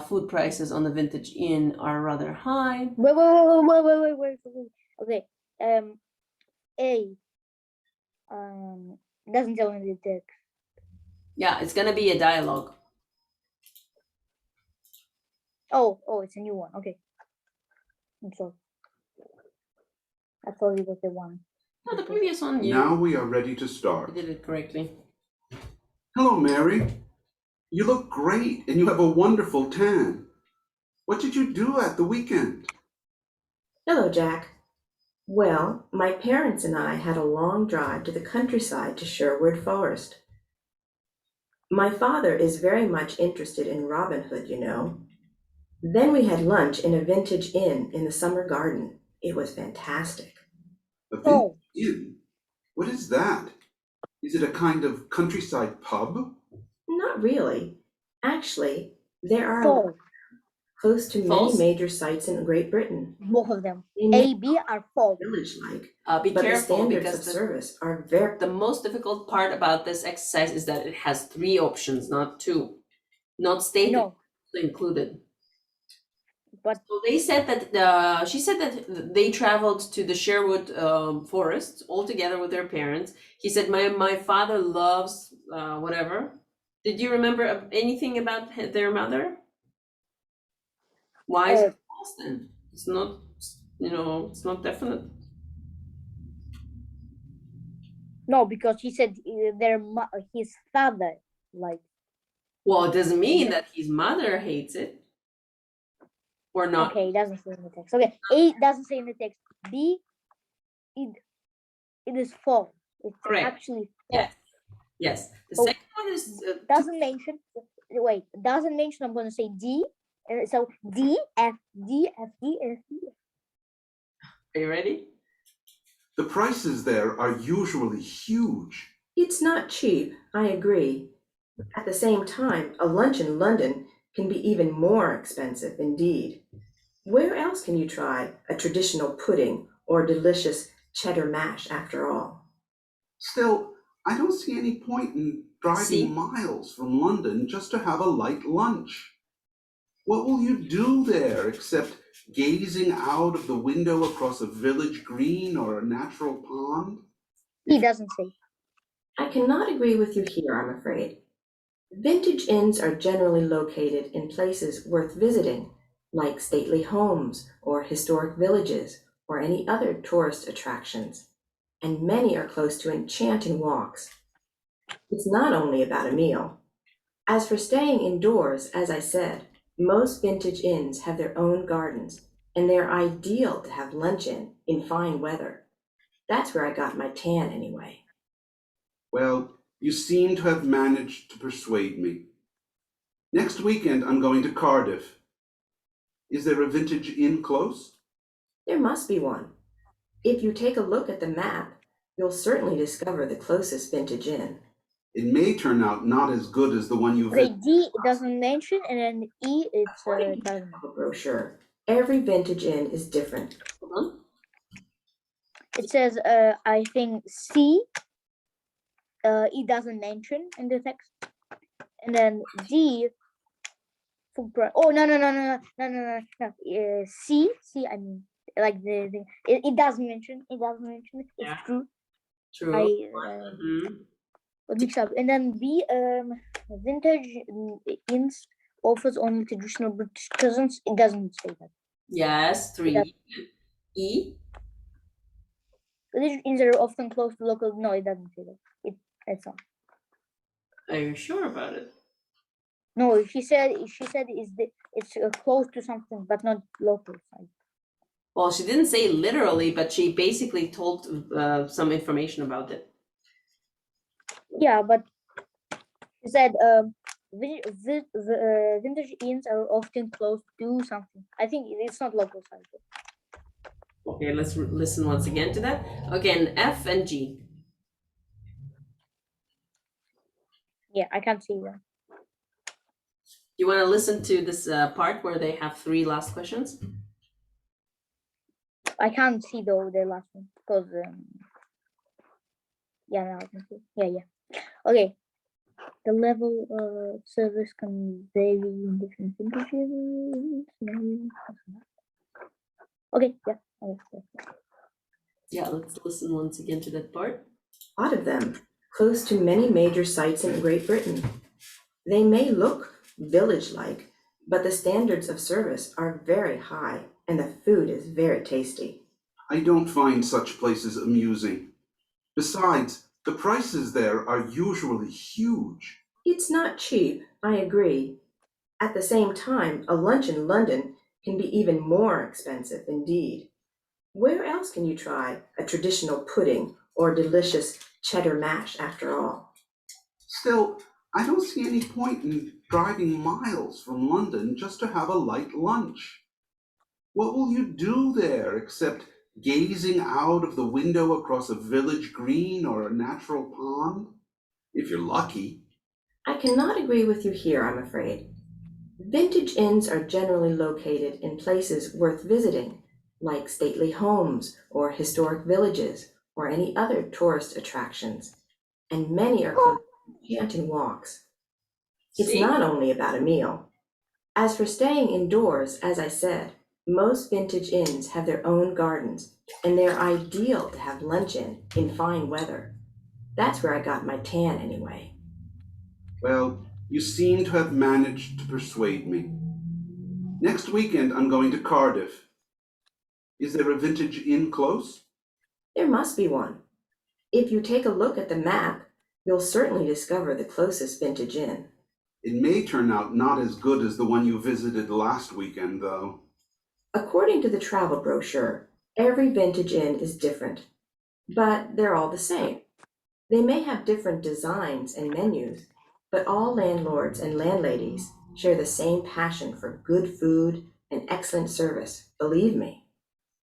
Food prices on the vintage inn are rather high. Wait. Okay. A. Doesn't tell me the text. Yeah, it's gonna be a dialogue. Oh, it's a new one. Okay. I'm sorry. I thought it was the one. No, the previous one, you Now we are ready to start. did it correctly. Hello, Mary. You look great and you have a wonderful tan. What did you do at the weekend? Hello, Jack. Well, my parents and I had a long drive to the countryside to Sherwood Forest. My father is very much interested in Robin Hood, you know. Then we had lunch in a vintage inn in the summer garden. It was fantastic. A vintage inn? What is that? Is it a kind of countryside pub? Not really. Actually, there are False. close to False? many major sites in Great Britain. Both of them. They may A, B are false. village-like, Be but the careful standards because of service are very... the most difficult part about this exercise is that it has 3 options, not 2. Not stated, No. included. But So they said that she said that they traveled to the Sherwood forest all together with their parents. He said, my father loves whatever. Did you remember anything about their mother? Why is it false then? It's not, it's not definite. no, because he said his father like. Well, it doesn't mean that his mother hates it. Or not. Okay, it doesn't say in the text. Okay, A doesn't say in the text. B, it is false. It's Correct. actually false. Yes. The Oh. second one is Doesn't mention. Wait, doesn't mention. I'm gonna say D. So D, F, D, F, D, F, D. Are you ready? The prices there are usually huge. It's not cheap, I agree. At the same time, a lunch in London can be even more expensive indeed. Where else can you try a traditional pudding or delicious cheddar mash after all? Still, I don't see any point in driving miles from London just to have a light lunch. What will you do there except gazing out of the window across a village green or a natural pond? He doesn't say. I cannot agree with you here, I'm afraid. Vintage inns are generally located in places worth visiting, like stately homes or historic villages or any other tourist attractions, and many are close to enchanting walks. It's not only about a meal. As for staying indoors, as I said, most vintage inns have their own gardens, and they're ideal to have lunch in fine weather. That's where I got my tan anyway. Well, you seem to have managed to persuade me. Next weekend, I'm going to Cardiff. Is there a vintage inn close? There must be one. If you take a look at the map, you'll certainly discover the closest vintage inn. It may turn out not as good as the one you Okay, visited. D it doesn't mention, and then E it's According to doesn't. the brochure, every vintage inn is different. It says I think C. It doesn't mention in the text, and then D. Oh no. C. I mean, like the thing. It doesn't mention. It doesn't mention. It's true. True. I Mhm. mix up. And then B. Vintage inns offers only traditional British cuisines. It doesn't say that. Yes, 3. E. Vintage inns are often close to local. No, it doesn't say that. It's not. Are you sure about it? No, she said it's close to something, but not local. Well, she didn't say literally, but she basically told some information about it. Yeah, but she said vintage inns are often close to something. I think it's not local side. Okay, let's listen once again to that. Okay, and F and G. Yeah, I can't see that. You want to listen to this part where they have 3 last questions? I can't see though the last one because yeah, now I can see. Yeah. Okay. The level of service can vary in different vintages. Okay, yeah. Okay. Yeah, let's listen once again to that part. A lot of them, close to many major sites in Great Britain. They may look village-like, but the standards of service are very high and the food is very tasty. I don't find such places amusing. Besides, the prices there are usually huge. It's not cheap, I agree. At the same time, a lunch in London can be even more expensive indeed. Where else can you try a traditional pudding or delicious cheddar mash after all? Still, I don't see any point in driving miles from London just to have a light lunch. What will you do there except gazing out of the window across a village green or a natural pond? If you're lucky. I cannot agree with you here, I'm afraid. Vintage inns are generally located in places worth visiting, like stately homes or historic villages or any other tourist attractions, and many are close to enchanting walks. It's not only about a meal. As for staying indoors, as I said, most vintage inns have their own gardens, and they're ideal to have lunch in fine weather. That's where I got my tan anyway. Well, you seem to have managed to persuade me. Next weekend, I'm going to Cardiff. Is there a vintage inn close? There must be one. If you take a look at the map, you'll certainly discover the closest vintage inn. It may turn out not as good as the one you visited last weekend, though. According to the travel brochure, every vintage inn is different, but they're all the same. They may have different designs and menus, but all landlords and landladies share the same passion for good food and excellent service, believe me.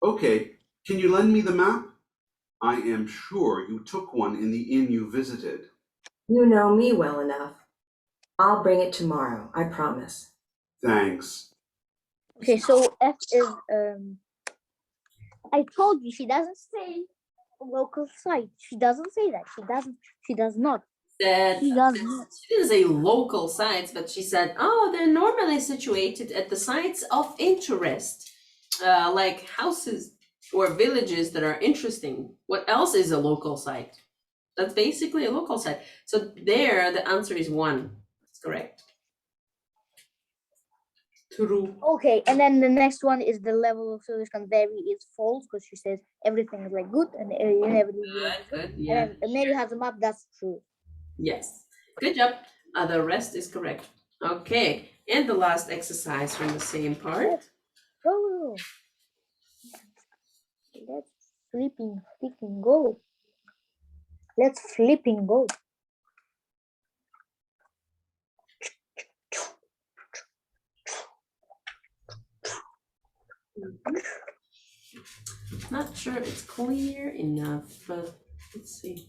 Okay, can you lend me the map? I am sure you took one in the inn you visited. You know me well enough. I'll bring it tomorrow, I promise. Thanks. Okay, so F is I told you she doesn't say local site. She doesn't say that. She does not That She doesn't. she didn't say local sites, but she said, oh, they're normally situated at the sites of interest, like houses or villages that are interesting. What else is a local site? That's basically a local site. So there, the answer is 1. That's correct. True. Okay, and then the next one is the level of service can vary is false because she says everything is like good and you never leave your Good, And yeah. then Mary has a map, that's true. Yes. Good job. The rest is correct. Okay. And the last exercise from the same part. Oh, let's flipping go. Let's flipping go. Not sure it's clear enough, but let's see.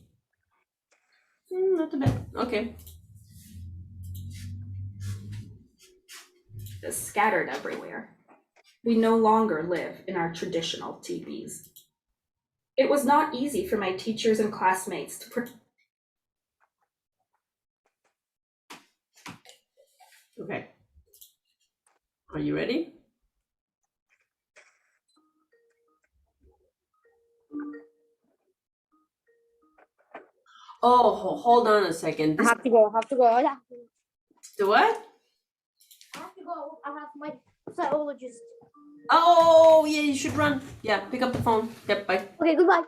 Not too bad. Okay. Is scattered everywhere. We no longer live in our traditional teepees. It was not easy for my teachers and classmates to Okay. Are you ready? Oh, hold on a second. I have to go. The what? I have to go. I have my psychologist. Oh, yeah, you should run. Yeah, pick up the phone. Yep, bye. Okay, goodbye.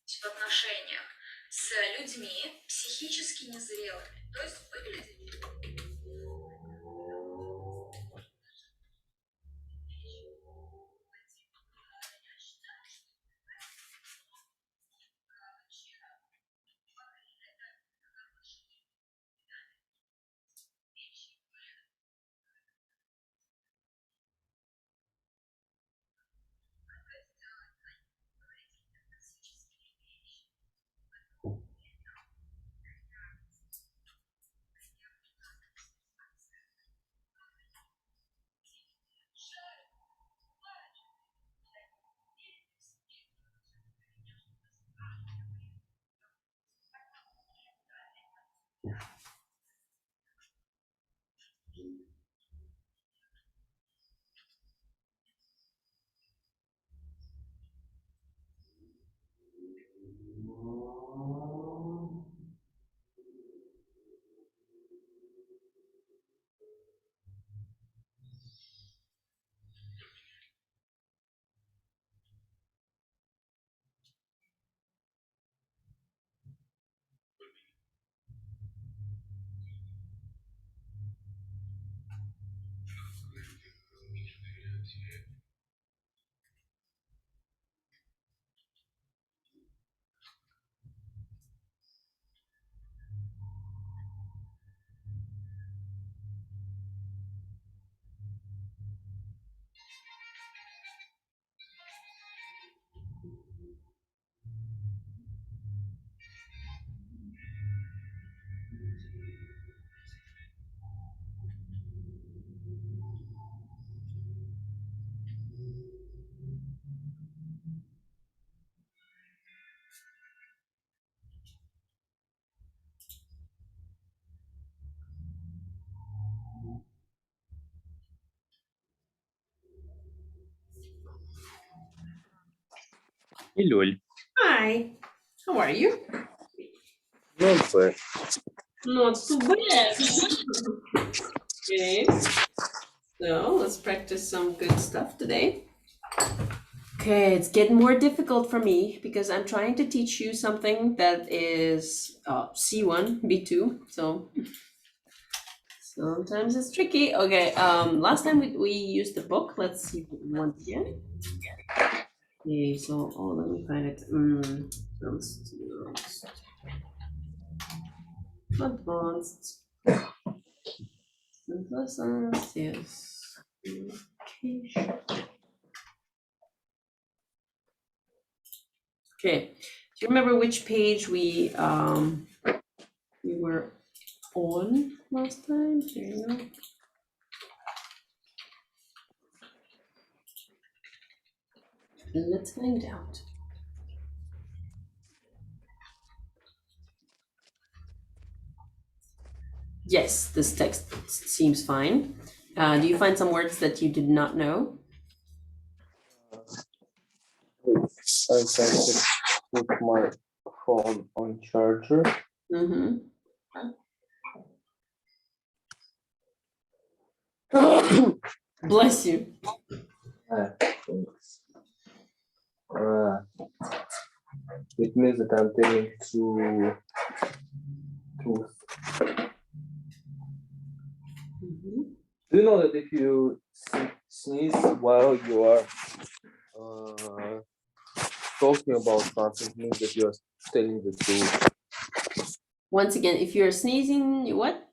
В отношениях с людьми психически незрелыми. То есть выглядит. И Лёль. Hi. How are you? Not bad. Not too bad. Okay. So let's practice some good stuff today. Okay, it's getting more difficult for me because I'm trying to teach you something that is C1, B2. So sometimes it's tricky. Okay, last time we used the book. Let's see once again. Okay, so let me find it. Advanced. Lessons, yes. Communication. Okay, do you remember which page we were on last time? There you go. Let's find out. Yes, this text seems fine. Do you find some words that you did not know? I tried to put my phone on charger. Mm-hmm. Bless you. Thanks. It means that I'm telling truth. Mm-hmm. Do you know that if you sneeze while you are talking about something, it means that you are telling the truth? Once again, if you're sneezing, you what?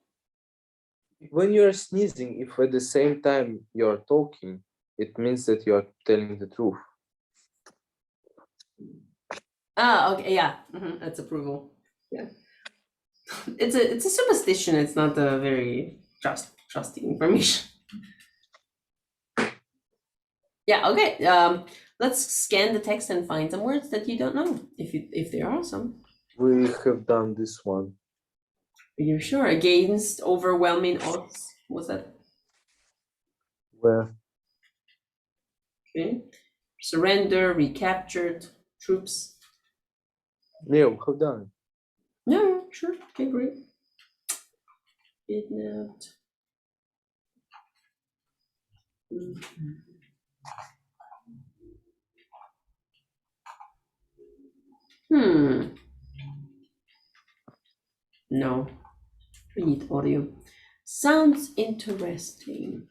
When you are sneezing, if at the same time you are talking, it means that you are telling the truth. Ah, okay, yeah, that's approval. Yeah, it's a superstition. It's not a very trusty information. Yeah, okay. Let's scan the text and find some words that you don't know, if there are some. We have done this one. Are you sure? Against overwhelming odds. What's that? Where? Okay. Surrender, recaptured, troops. Yeah, we have done it. No, sure. Okay, great. Kidnapped. No, we need audio. Sounds interesting.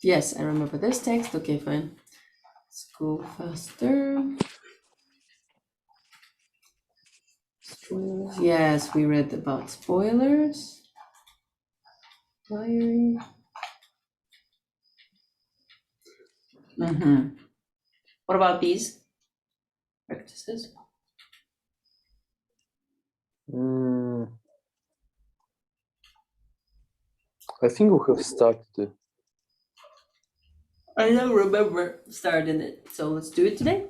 Yes, I remember this text. Okay, fine. Let's go faster. Yes, we read about spoilers. Diary. What about these practices? I think we have started it. I don't remember starting it, so let's do it today.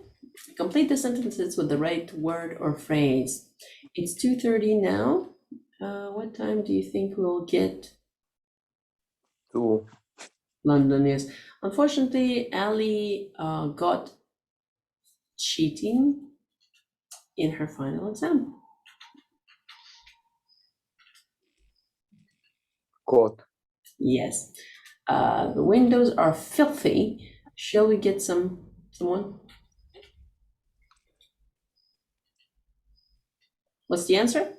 Complete the sentences with the right word or phrase. It's 2:30 now. What time do you think we'll get? 2. London, yes. Unfortunately, Ali got cheating in her final exam. Caught. Yes. The windows are filthy. Shall we get someone? What's the answer?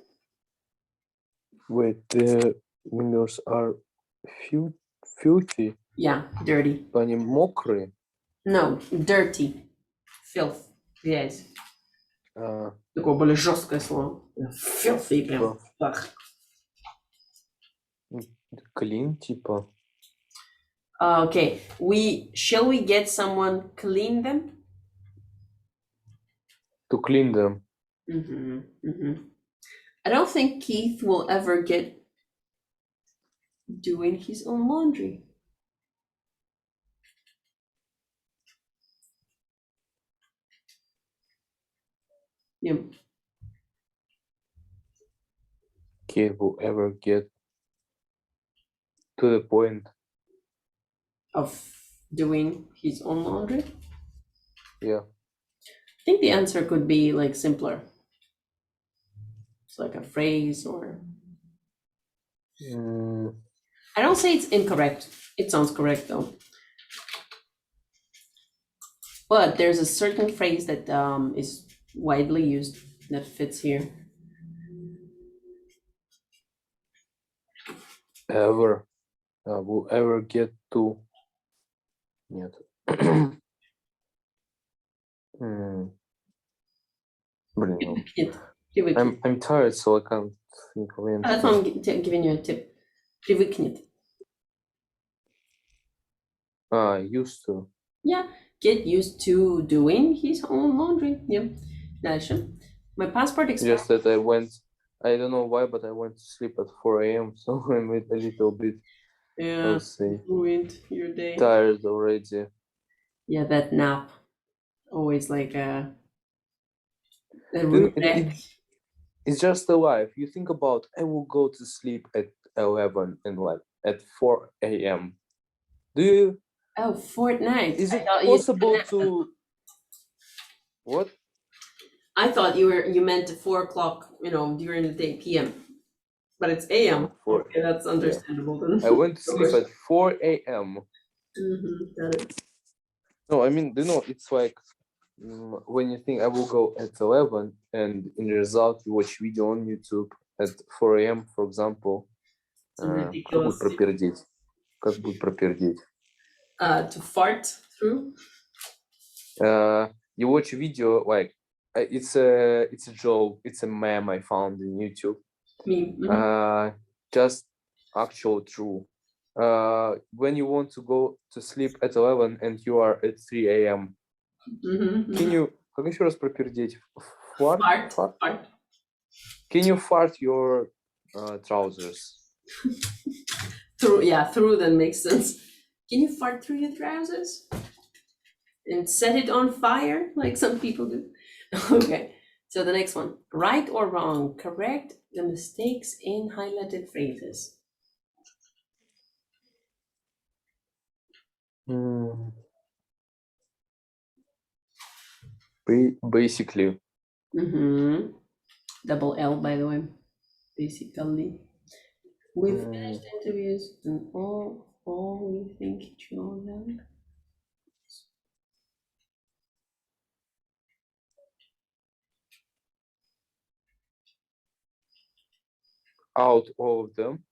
Wait, the windows are filthy. Yeah, dirty. Они мокрые. No, dirty. Filth. Yes. Такое более жесткое слово. Filthy, прям. Ах. Clean, типа. Okay. Shall we get someone clean them? To clean them. I don't think Keith will ever get doing his own laundry. Yeah. Okay, whoever get to the point. Of doing his own laundry? Yeah. I think the answer could be like simpler. It's like a phrase or. I don't say it's incorrect. It sounds correct though. But there's a certain phrase that is widely used that fits here. Whoever get to. Нет. Блин, ну. Привыкнет. Привыкнет. I'm tired, so I can't think of anything. That's why I'm giving you a tip. Привыкнет. Used to. Yeah, get used to doing his own laundry. Yeah. Дальше. My passport expired. Just that I don't know why, but I went to sleep at 4 a.m. So I'm a little bit, Yeah, let's say, ruined your day. tired already. Yeah, that nap. Always like a wreck. It's just a life. You think about, I will go to sleep at 11 and like at 4 a.m. Do you? Oh, Fortnite. Is it possible to? What? I thought you meant 4 o'clock, during the day, PM. But it's AM. Okay, that's understandable then. I went to sleep at 4 a.m. Got it. No, I mean, it's like when you think I will go at 11 and in the result you watch video on YouTube at 4 a.m., for example. Как будет пропердеть? Как будет пропердеть? To fart through? You watch a video like it's a joke, it's a meme I found in YouTube. Just actual true. When you want to go to sleep at 11 and you are at 3 a.m. Can you, как еще раз пропердеть? Fart? Can you fart your trousers? Through that makes sense. Can you fart through your trousers? And set it on fire like some people do? Okay, so the next one. Right or wrong? Correct the mistakes in highlighted phrases. Basically. Double L, by the way. Basically. We've finished interviews and all we think you're young. Out all of them.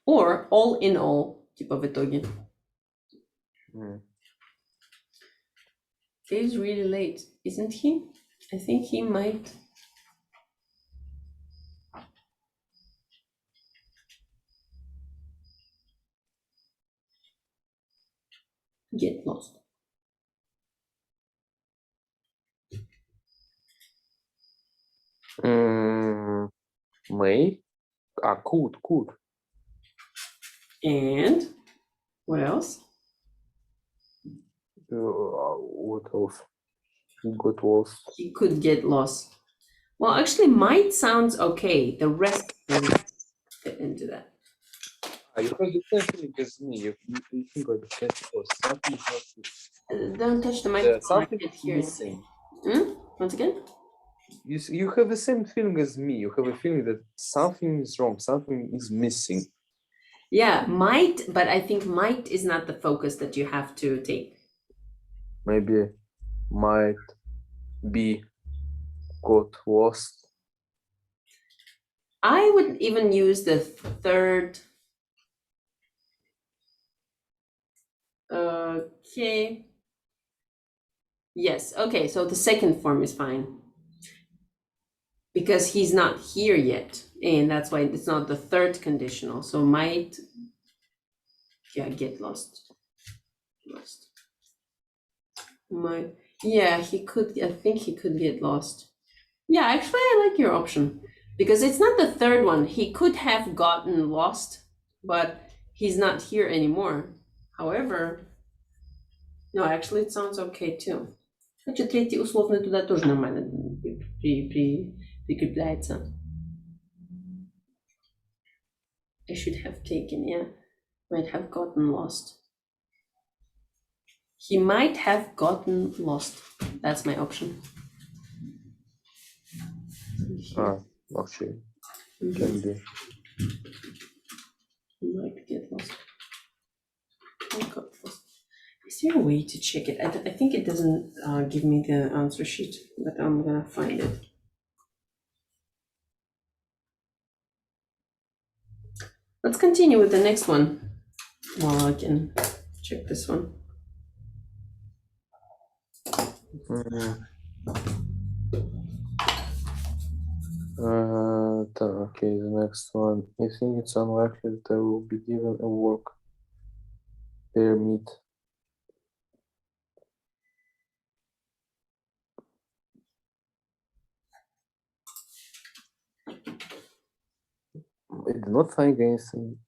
Or all in all, типа в итоге. He's really late, isn't he? I think he might. Get lost. May? Could. And what else? What else? Got lost. He could get lost. Well, actually, might sounds okay. The rest fit into that. You have the same feeling as me. You think like something is not. Don't touch the microphone. Something I can't is hear missing. Once again? You have the same feeling as me. You have a feeling that something is wrong, something is missing. Yeah, might, but I think might is not the focus that you have to take. Maybe might be got lost. I would even use the third. Okay. Yes, okay, so the second form is fine. Because he's not here yet, and that's why it's not the third conditional. So might, get lost. Might, he could, I think he could get lost. Yeah, actually, I like your option. Because it's not the third one. He could have gotten lost, but he's not here anymore. However, no, actually, it sounds okay too. Значит, третий условный туда тоже нормально Прикрепляется. I should have taken, yeah. Might have gotten lost. He might have gotten lost. That's my option. Actually, Mhm. can be. He might get lost. I got lost. Is there a way to check it? I think it doesn't give me the answer sheet, but I'm gonna find it. Let's continue with the next one while I can check this one. Okay, the next one. I think it's unlikely that I will be given a work permit. I did not find anything.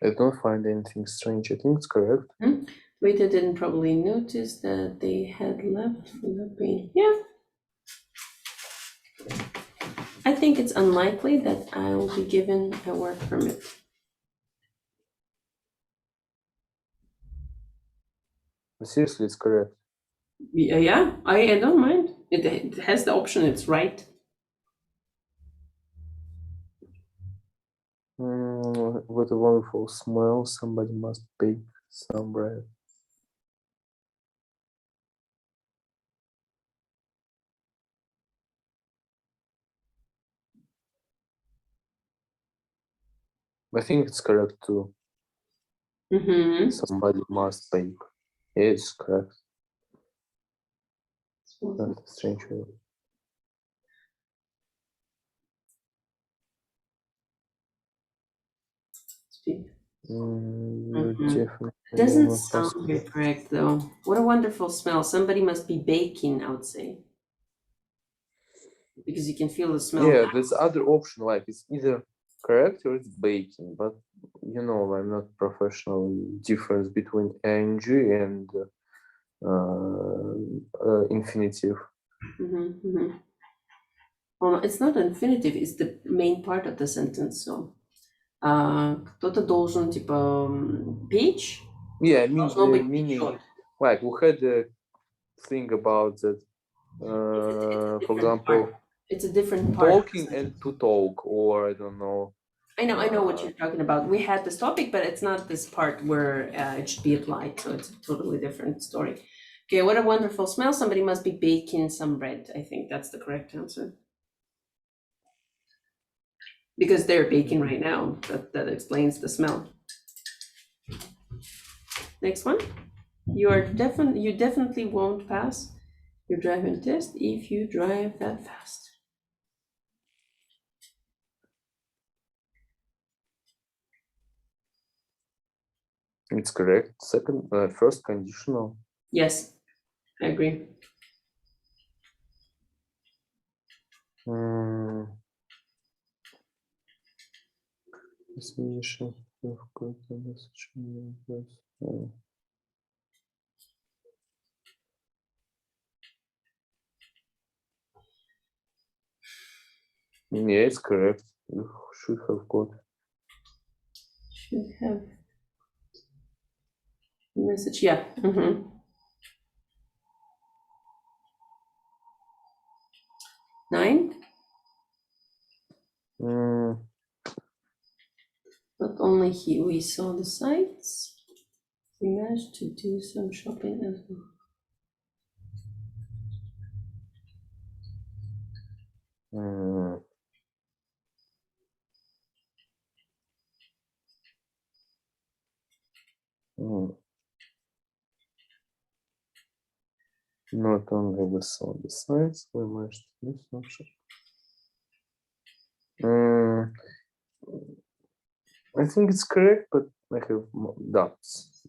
I don't find anything strange. I think it's correct. Waiter didn't probably notice that they had left without paying. Yeah. I think it's unlikely that I will be given a work permit. Seriously, it's correct. Yeah, I don't mind. It has the option, it's right. What a wonderful smell. Somebody must bake some bread. I think it's correct too. Mm-hmm. Somebody must bake. Yeah, it's correct. That's a strange word. Definitely Doesn't not sound possible. very correct though. What a wonderful smell. Somebody must be baking, I would say. Because you can feel the smell. Yeah, there's other option, like it's either correct or it's baking, but you know, I'm not professional difference between ing and infinitive. Well, it's not infinitive, it's the main part of the sentence. So, кто-то должен, типа, печь. Yeah, Должно быть meaning, печет. like we had a thing about that, for example, It's a different part. talking and to talk, or I don't know. I know what you're talking about. We had this topic, but it's not this part where it should be applied. So it's a totally different story. Okay, what a wonderful smell. Somebody must be baking some bread. I think that's the correct answer. Because they're baking right now. That explains the smell. Next one. You definitely won't pass your driving test if you drive that fast. It's correct. First conditional. Yes, I agree. Yeah, it's correct. You should have got. Should have message. Yeah. Mm-hmm. 9. Not only we saw the sights, we managed to do some shopping as well. Not only we saw the sights, we managed to do some shopping. I think it's correct, but I have doubts.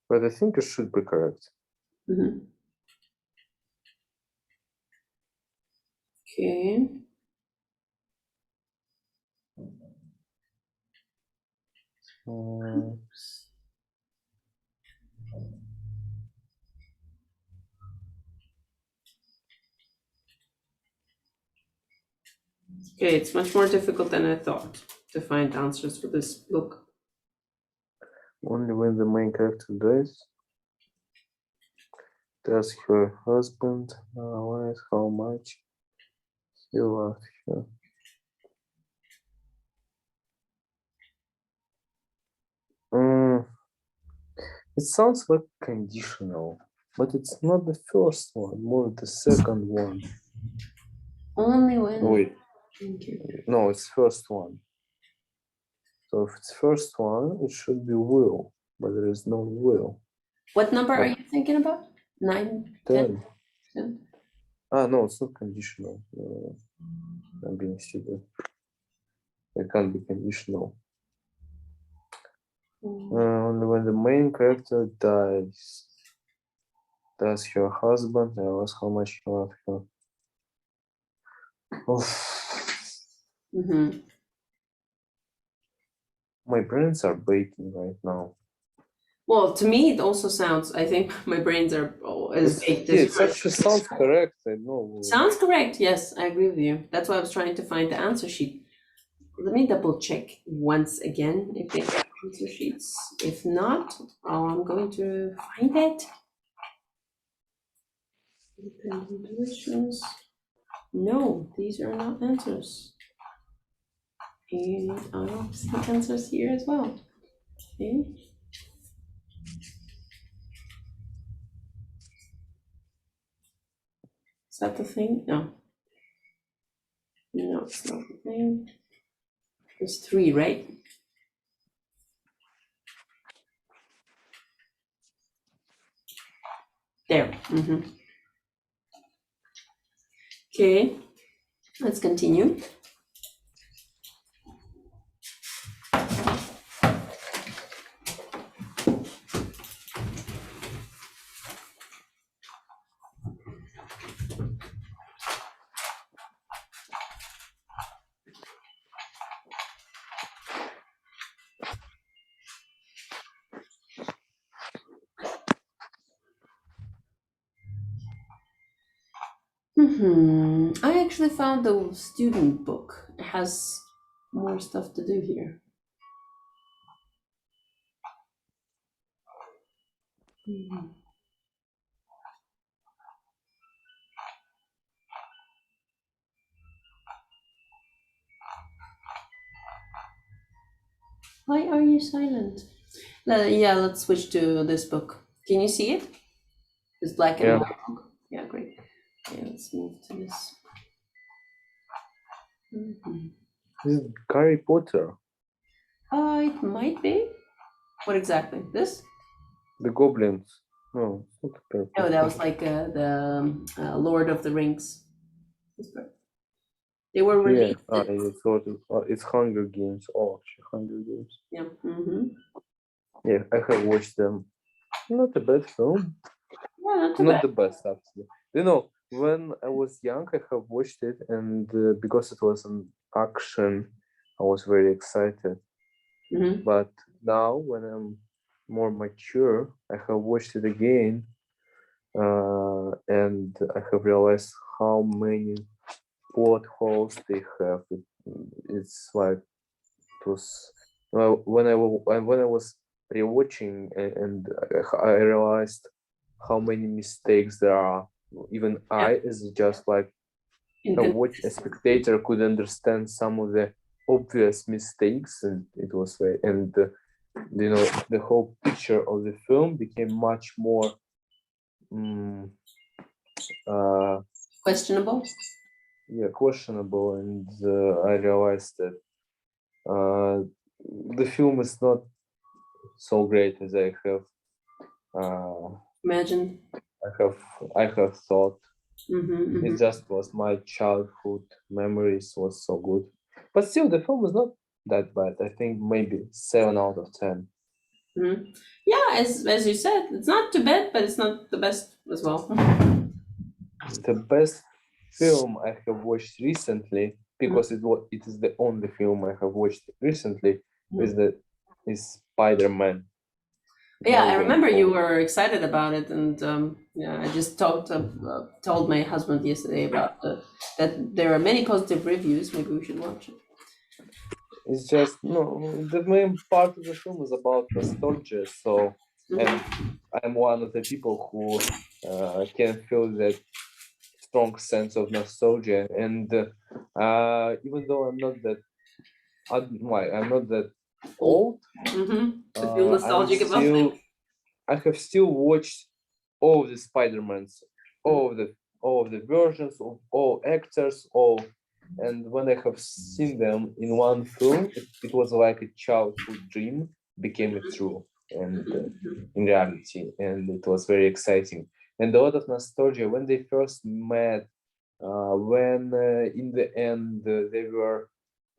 But I think it should be correct. Okay. Okay, it's much more difficult than I thought to find answers for this book. Only when the main character dies, does her husband realize how much he loved her. It sounds like conditional, but it's not the first one, more the second one. Only when. Wait, Okay. no, it's first one. So if it's first one, it should be will, but there is no will. What number are you thinking about? 9, 10? 10? No, it's not conditional. I'm being stupid. It can't be conditional. Only when the main character dies, does her husband realize how much he loved her. Mm-hmm. My brains are baking right now. Well, to me, it also sounds. I think my brains are baked. It actually sounds correct. I know. Sounds correct. Yes, I agree with you. That's why I was trying to find the answer sheet. Let me double check once again if they have answer sheets. If not, I'm going to find it. Independent directions. No, these are not answers. And I don't see answers here as well. Okay. Is that the thing? No. No, it's not the thing. There's 3, right? There. Okay, let's continue. I actually found the student book. It has more stuff to do here. Why are you silent? Yeah, let's switch to this book. Can you see it? It's black and white. Yeah, great. Okay, let's move to this. This is Harry Potter. It might be. What exactly? This? The goblins. No, it's not Harry Potter. Oh, that was like the Lord of the Rings. They were released. Yeah, I thought it's Hunger Games. Oh, actually, Hunger Games. Yeah. Yeah, I have watched them. Not a bad film. Yeah, Not the best, actually. You know, when I was young, I have watched it, and because it was an action, I was very excited. But now, when I'm more mature, I have watched it again, and I have realized how many plot holes they have. It's like it was when I was rewatching, and I realized how many mistakes there are. Even I, as just like a spectator, could understand some of the obvious mistakes, and it was very, and you know, the whole picture of the film became much more questionable. Yeah, questionable, and I realized that the film is not so great as I have imagined. I have thought. It just was my childhood memories was so good, but still the film is not that bad. I think maybe 7 out of 10. Yeah, as you said, it's not too bad, but it's not the best as well. The best film I have watched recently, because it is the only film I have watched recently, is Spider-Man. Yeah, I moving remember you forward. were excited about it, and yeah, I just told my husband yesterday about that there are many positive reviews. Maybe we should watch it. It's just no. The main part of the film is about nostalgia. So, and I'm one of the people who can feel that strong sense of nostalgia. And even though I'm not that old, To feel nostalgic about things. I have still watched all of the Spider-Mans, all of the versions of all actors, and when I have seen them in one film, it was like a childhood dream became true and in reality, and it was very exciting. And a lot of nostalgia when they first met, when in the end they were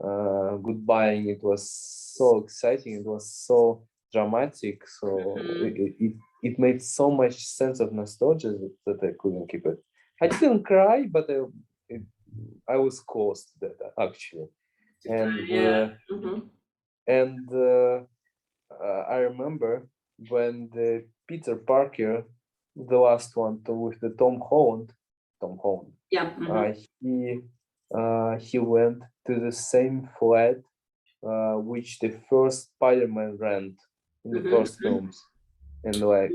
goodbying. It was so exciting. It was so dramatic. So it made so much sense of nostalgia that I couldn't keep it. I didn't cry, but I was close to that actually. And Yeah. I remember when the Peter Parker, the last one with the Tom Holland, Yeah. he went to the same flat which the first Spider-Man ran in the first films, and like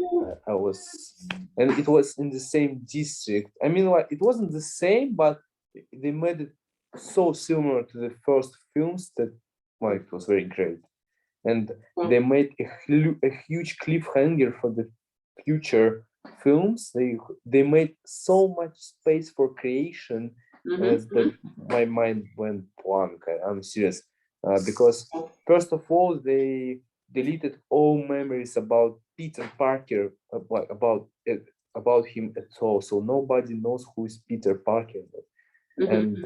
I was, and it was in the same district. I mean, like it wasn't the same, but they made it so similar to the first films that like it was very great. And they made a huge cliffhanger for the future films. They made so much space for creation that my mind went blank. I'm serious, because first of all they deleted all memories about Peter Parker, about him at all. So nobody knows who is Peter Parker, and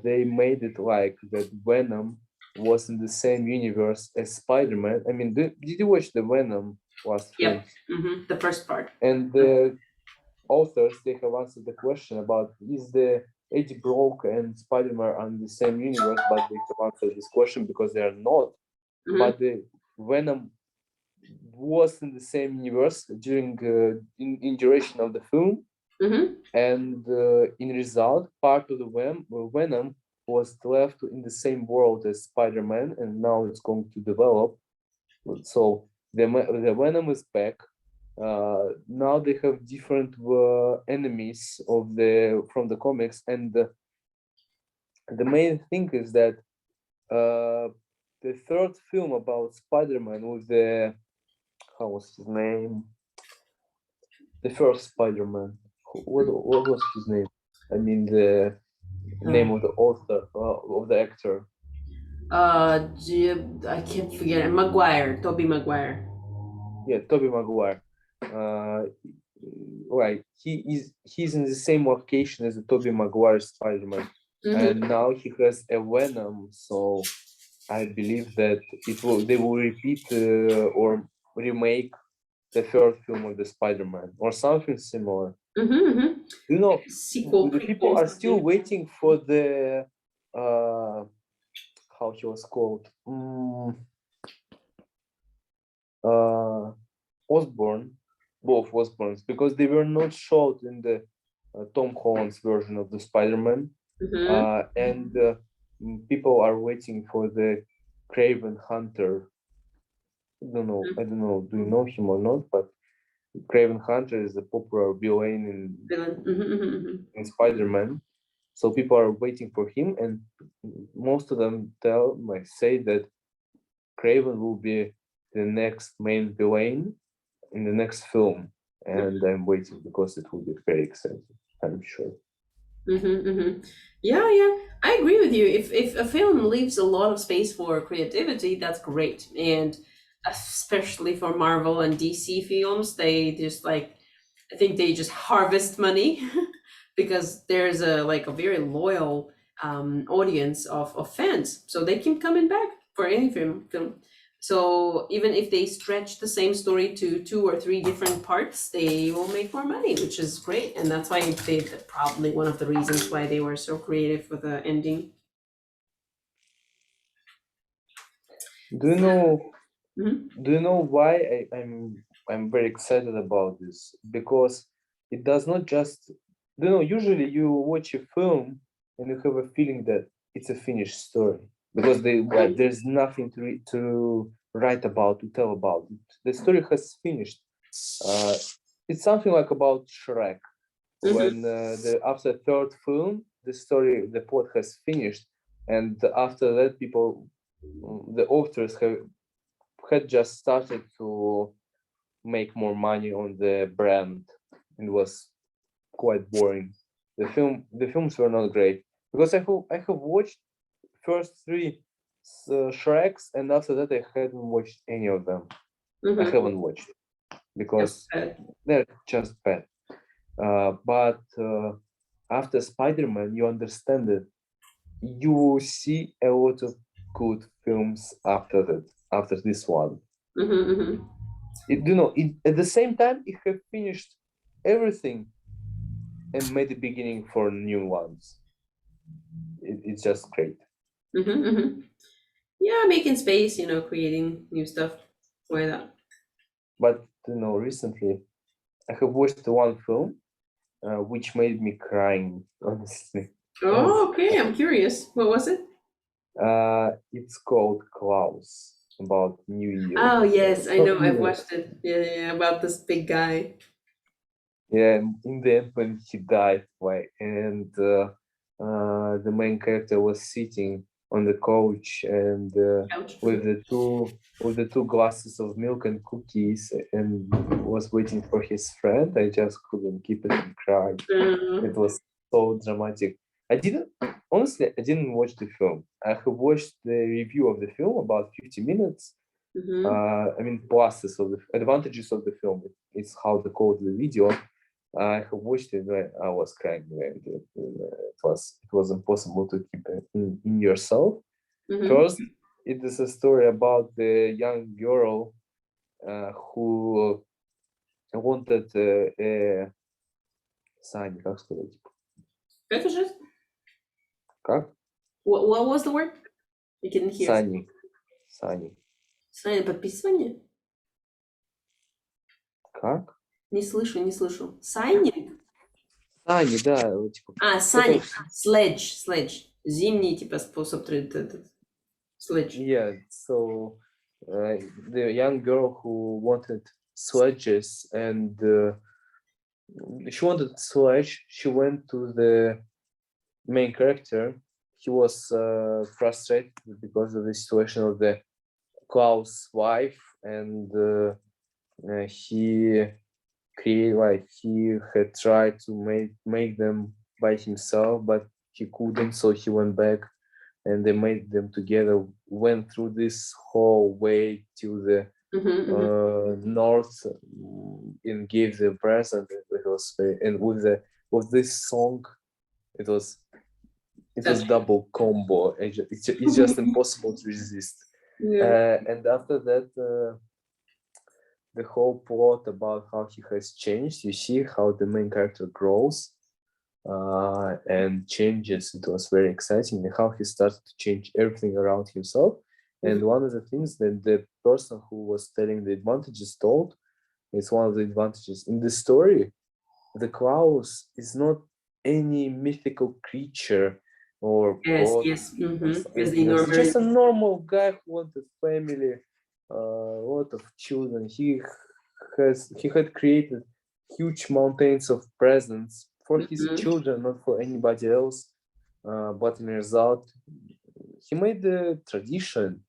they made it like that Venom was in the same universe as Spider-Man. I mean, did you watch the Venom last film? The first part. And the authors, they have answered the question about is the Eddie Brock and Spider-Man are in the same universe, but they have answered this question because they are not. But the Venom was in the same universe during in duration of the film, and in result, part of the Venom was left in the same world as Spider-Man, and now it's going to develop. So the Venom is back. Now they have different enemies from the comics, and the main thing is that the third film about Spider-Man with the how was his name? The first Spider-Man. What was his name? I mean the name of the author of the actor. I can't forget it. Maguire, Tobey Maguire. Yeah, Tobey Maguire. Like he's in the same location as the Tobey Maguire Spider-Man, and now he has a Venom. So I believe that they will repeat or remake the third film of the Spider-Man or something similar. You know, sequel. The people are still waiting for the how he was called, Osborn, both Osborns, because they were not showed in the Tom Holland's version of the Spider-Man, and people are waiting for the Craven Hunter. I don't know. Do you know him or not? But Craven Hunter is a popular villain in Spider-Man. So people are waiting for him, and most of them say that Craven will be the next main villain in the next film, and I'm waiting because it will be very exciting. I'm sure. Yeah, I agree with you. If a film leaves a lot of space for creativity, that's great, and especially for Marvel and DC films, they just I think they just harvest money because there's a very loyal audience of fans, so they keep coming back for any film. So even if they stretch the same story to 2 or 3 different parts, they will make more money, which is great, and that's why probably one of the reasons why they were so creative for the ending. Do you know Do you know why I'm very excited about this? Because it does not just, usually you watch a film and you have a feeling that it's a finished story because there's nothing to write about, to tell about. The story has finished. It's something like about Shrek. When after third film, the plot has finished, and after that, the authors had just started to make more money on the brand. It was quite boring. The films were not great because I have watched first three Shreks, and after that I hadn't watched any of them. I haven't watched because they're just bad. But after Spider-Man, you understand that you will see a lot of good films after this one. At the same time, it have finished everything and made the beginning for new ones. It's just great. Yeah, making space, creating new stuff. Why not? But recently, I have watched one film which made me crying, honestly. Oh, okay. I'm curious. What was it? It's called Klaus, about New Year. Oh, yes, I know. New I've Year. watched it. Yeah, about this big guy. Yeah, in the end when he died, and the main character was sitting on the couch and Ouch. with the two glasses of milk and cookies and was waiting for his friend. I just couldn't keep it and cried. It was so dramatic. I didn't watch the film. I have watched the review of the film, about 50 minutes. Pluses of the advantages of the film. It's how they call the video. I have watched it when I was crying. It was impossible to keep it in yourself. First, it is a story about the young girl who wanted Саня, как сказать? Как? What was the word? I couldn't hear. Сани. Саня, подписывание? Как? Не слышу. Сайнинг? Сани, да. Сани. Sledge. Зимний, способ sledge. Yeah, so the young girl who wanted sledges and she wanted sledge, she went to the main character. He was frustrated because of the situation of the Klaus' wife, and he had tried to make them by himself, but he couldn't, so he went back and they made them together, went through this whole way to the north and gave the present. It was and with this song, it was double combo. It's just impossible to resist. Yeah. And after that, the whole plot about how he has changed. You see how the main character grows and changes. It was very exciting, and how he started to change everything around himself. And one of the things that the person who was telling the advantages told is one of the advantages in the story. The Klaus is not any mythical creature or god. Yes. It's just a normal guy who wanted family, a lot of children. He had created huge mountains of presents for his children, not for anybody else. But in result, he made the tradition,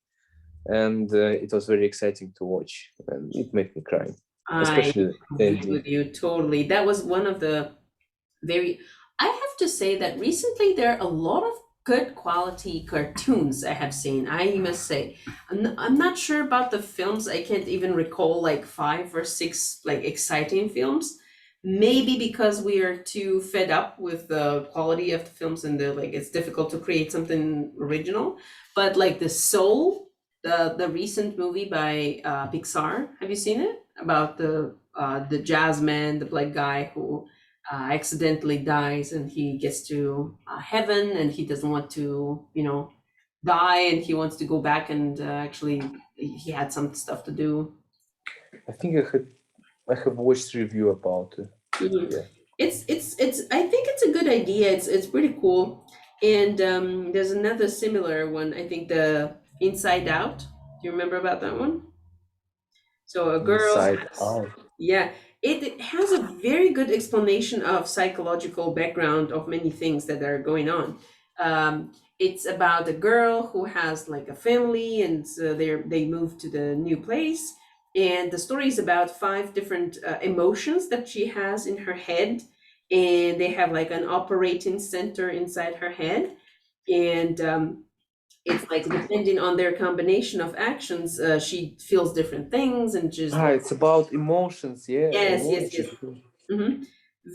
and it was very exciting to watch, and it made me cry. Especially I agree with you totally. That was one of the I have to say that recently there are a lot of good quality cartoons I have seen. I must say, I'm not sure about the films. I can't even recall like 5 or 6 like exciting films. Maybe because we are too fed up with the quality of the films and it's difficult to create something original. But like the Soul, the recent movie by Pixar, have you seen it? About the jazz man, the black guy who accidentally dies and he gets to heaven and he doesn't want to die and he wants to go back and actually he had some stuff to do. I think I have watched review about it. Mhm. Yeah. It's I think it's a good idea. It's pretty cool. And there's another similar one. I think the Inside Out. Do you remember about that one? So a girl Inside has, Out. yeah, it has a very good explanation of psychological background of many things that are going on. It's about a girl who has like a family, and so they move to the new place, and the story is about five different emotions that she has in her head, and they have like an operating center inside her head, and it's like depending on their combination of actions, she feels different things and just like It's about emotions. Yeah, yes. emotions. Hmm.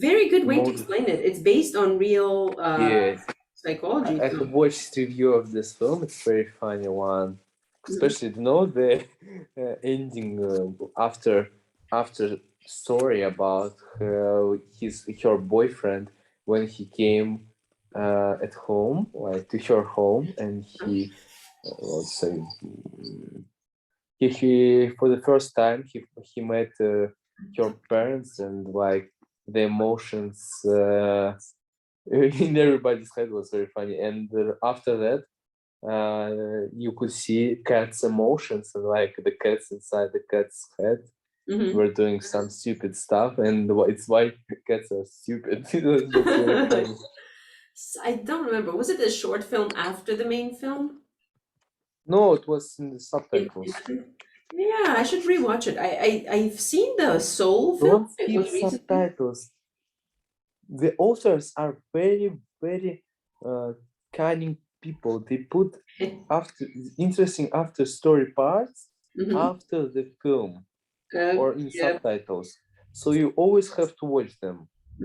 Very good way to Emotions. explain it. It's based on real Yes. psychology. I So. have watched review of this film. It's very funny one, especially the ending after story about her boyfriend when he came at home, like to her home, and he let's say he for the first time he met her parents, and like the emotions in everybody's head was very funny. And after that, you could see cat's emotions, and like the cats inside the cat's head Mhm. were doing some stupid stuff, and it's why cats are stupid. That's very funny. I don't remember. Was it a short film after the main film? No, it was in the It- subtitles. yeah, I should rewatch it. I've seen the Soul film. Don't It skip was recently. subtitles. The authors are very, very cunning people. They put after interesting after story parts Mhm. after the film or in Yeah. subtitles, so you always have to watch them.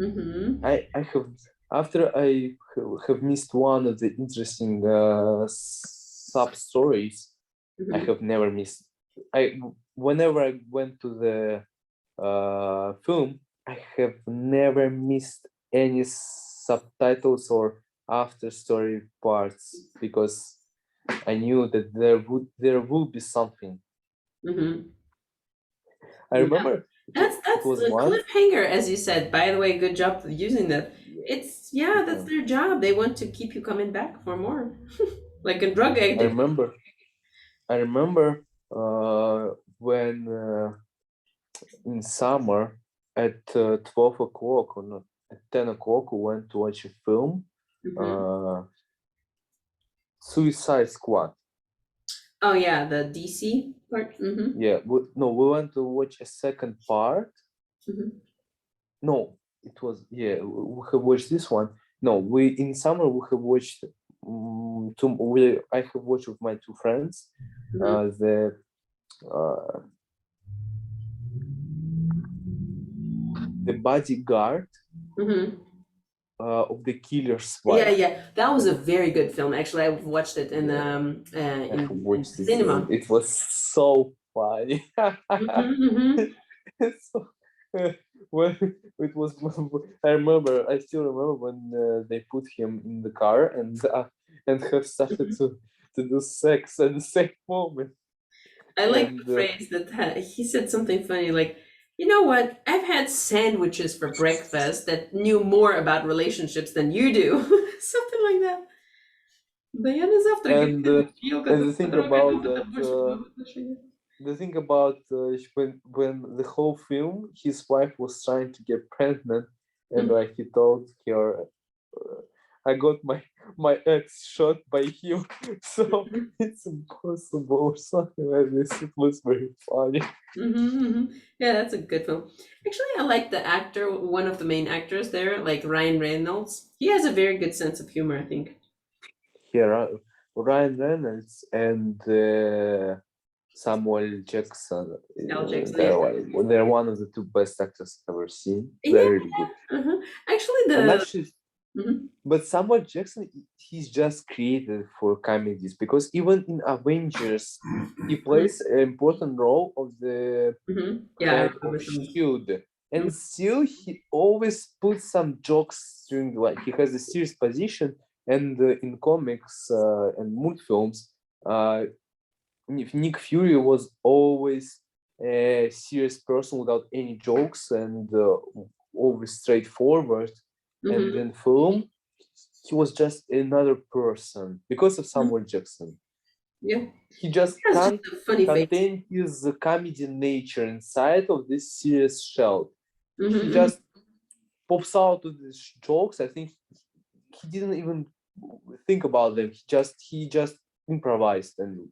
Mm-hmm. I have after I have missed one of the interesting sub stories. I have never missed. Whenever I went to the film, I have never missed any subtitles or after story parts, because I knew that there will be something. Mm-hmm. I remember That's it was the one. cliffhanger, as you said. By the way, good job using that. It's that's their job. They want to keep you coming back for more, like a drug addict. I remember when in summer at 12 o'clock or not at 10 o'clock we went to watch a film, Suicide Squad. Oh yeah, the DC part. Mm-hmm. Yeah, we went to watch a second part. No, it was we have watched this one. No, we in summer we have watched I have watched with my two friends the Bodyguard of the Killer's Wife. Yeah, that was a very good film. Actually, I watched it in in cinema. It was so funny. So, when it was, I still remember when they put him in the car and have started to do sex at the same moment. I like the phrase that he said something funny like, you know what? I've had sandwiches for breakfast that knew more about relationships than you do. Something like that. And the thing about that, the thing about when the whole film, his wife was trying to get pregnant, and like he told her, I got my ex shot by him, so it's impossible or something like this. It was very funny. Yeah, that's a good film. Actually, I like the actor, one of the main actors there, like Ryan Reynolds. He has a very good sense of humor, I think. Here, Ryan Reynolds and Samuel Jackson. They're one of the two best actors I've ever seen. They're really good. Actually, but Samuel Jackson, he's just created for comedies, because even in Avengers, he plays an important role of the head of Shield, and still he always puts some jokes during, like he has a serious position, And in comics and multfilms, Nick Fury was always a serious person without any jokes and always straightforward. And in film, he was just another person because of Samuel Jackson. Yeah. He just He has can't just a funny face. contain his comedy nature inside of this serious shell. Mhm, He mhm. just pops out with these jokes. I think he didn't even think about them. He just improvised and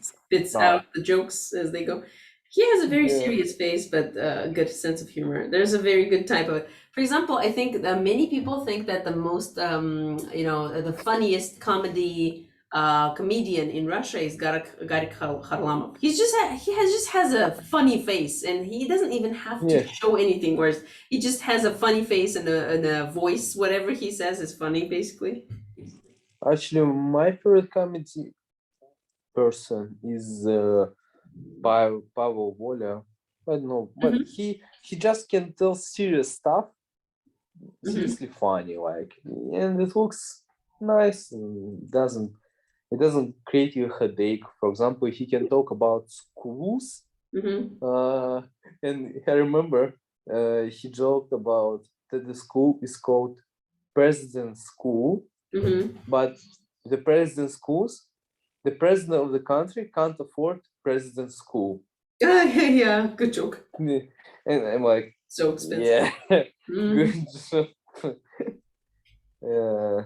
Spits Ah. out the jokes as they go. He has a very Yeah. serious face, but a good sense of humor. There's a very good type of it. For example, I think many people think that the most, the funniest comedian in Russia is Garик Kharlamov. He just has a funny face, and he doesn't even have to Yeah. show anything. Whereas he just has a funny face and a voice. Whatever he says is funny, basically. Actually, my favorite comedy person is Pavel Voля. I don't know, but he just can tell serious stuff, seriously funny, like, and it looks nice. And it doesn't create you a headache. For example, he can talk about schools. And I remember he joked about that the school is called President School, but the president schools, the president of the country can't afford president school. Yeah, good joke. And I'm like, So expensive. yeah, good Mhm. joke. Yeah,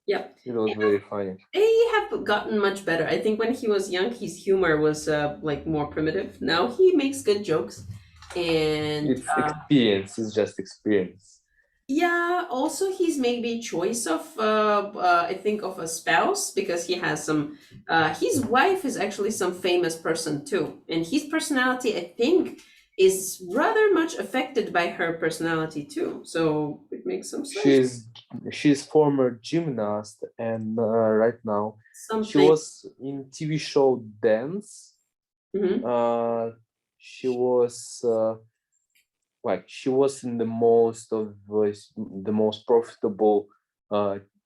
Yep. it was very funny. They have gotten much better. I think when he was young, his humor was like more primitive. Now he makes good jokes, and It's experience. It's just experience. yeah. Also, he's maybe choice of I think of a spouse because he has some. His wife is actually some famous person too, and his personality, I think, is rather much affected by her personality too. So it makes some sense. She's former gymnast, and right now she Something. was in TV show Dance. She was she was in the most profitable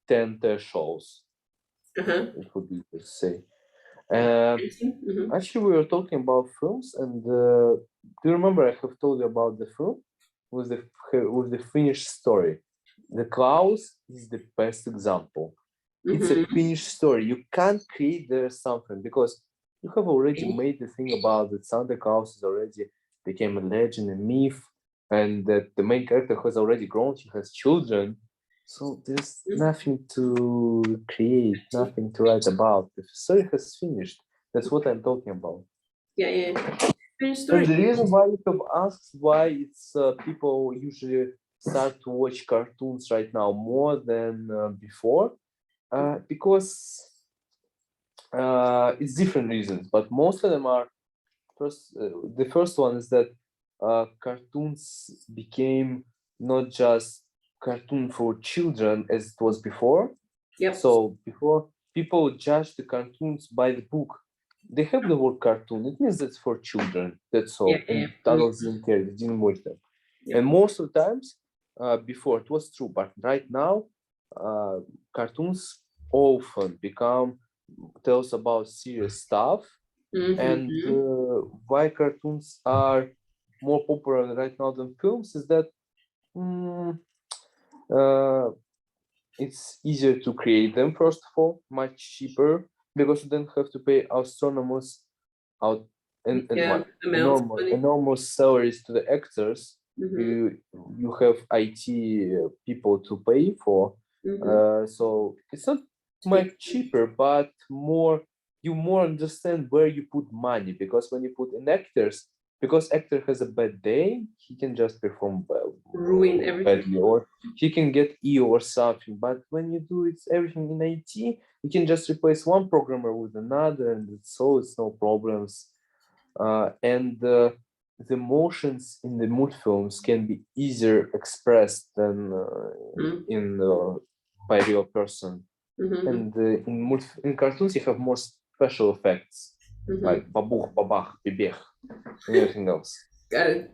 10 shows. It would be to say. Actually, we were talking about films, and do you remember I have told you about the film with the finished story? The Klaus is the best example. It's a finished story. You can't create there something because you have already made the thing about that Santa Claus is already became a legend, a myth, and that the main character has already grown. He has children, so there's nothing to create, nothing to write about. The story has finished. That's what I'm talking about. Yeah. Finished And story. the reason why you have asked why it's people usually start to watch cartoons right now more than before, because it's different reasons, but most of them are the first one is that cartoons became not just cartoon for children as it was before. Yep. So before, people judge the cartoons by the book. They have the word cartoon. It means it's for children. That's all. And adults didn't care. They didn't watch them. And most of the times, before it was true, but right now, cartoons often tells about serious stuff. And why cartoons are more popular right now than films is that it's easier to create them, first of all, much cheaper, because you don't have to pay astronomers out and enormous salaries to the actors. You have IT people to pay for. So it's not much cheaper, but you more understand where you put money, because when you put in actors, because actor has a bad day, he can just perform ruin everything badly, or he can get ill or something. But when you do everything in IT, you can just replace one programmer with another, and it's no problems. And the emotions in the mood films can be easier expressed than by real person. And in cartoons you have more special effects, like babuch, babach, bibech, and everything else. Got it.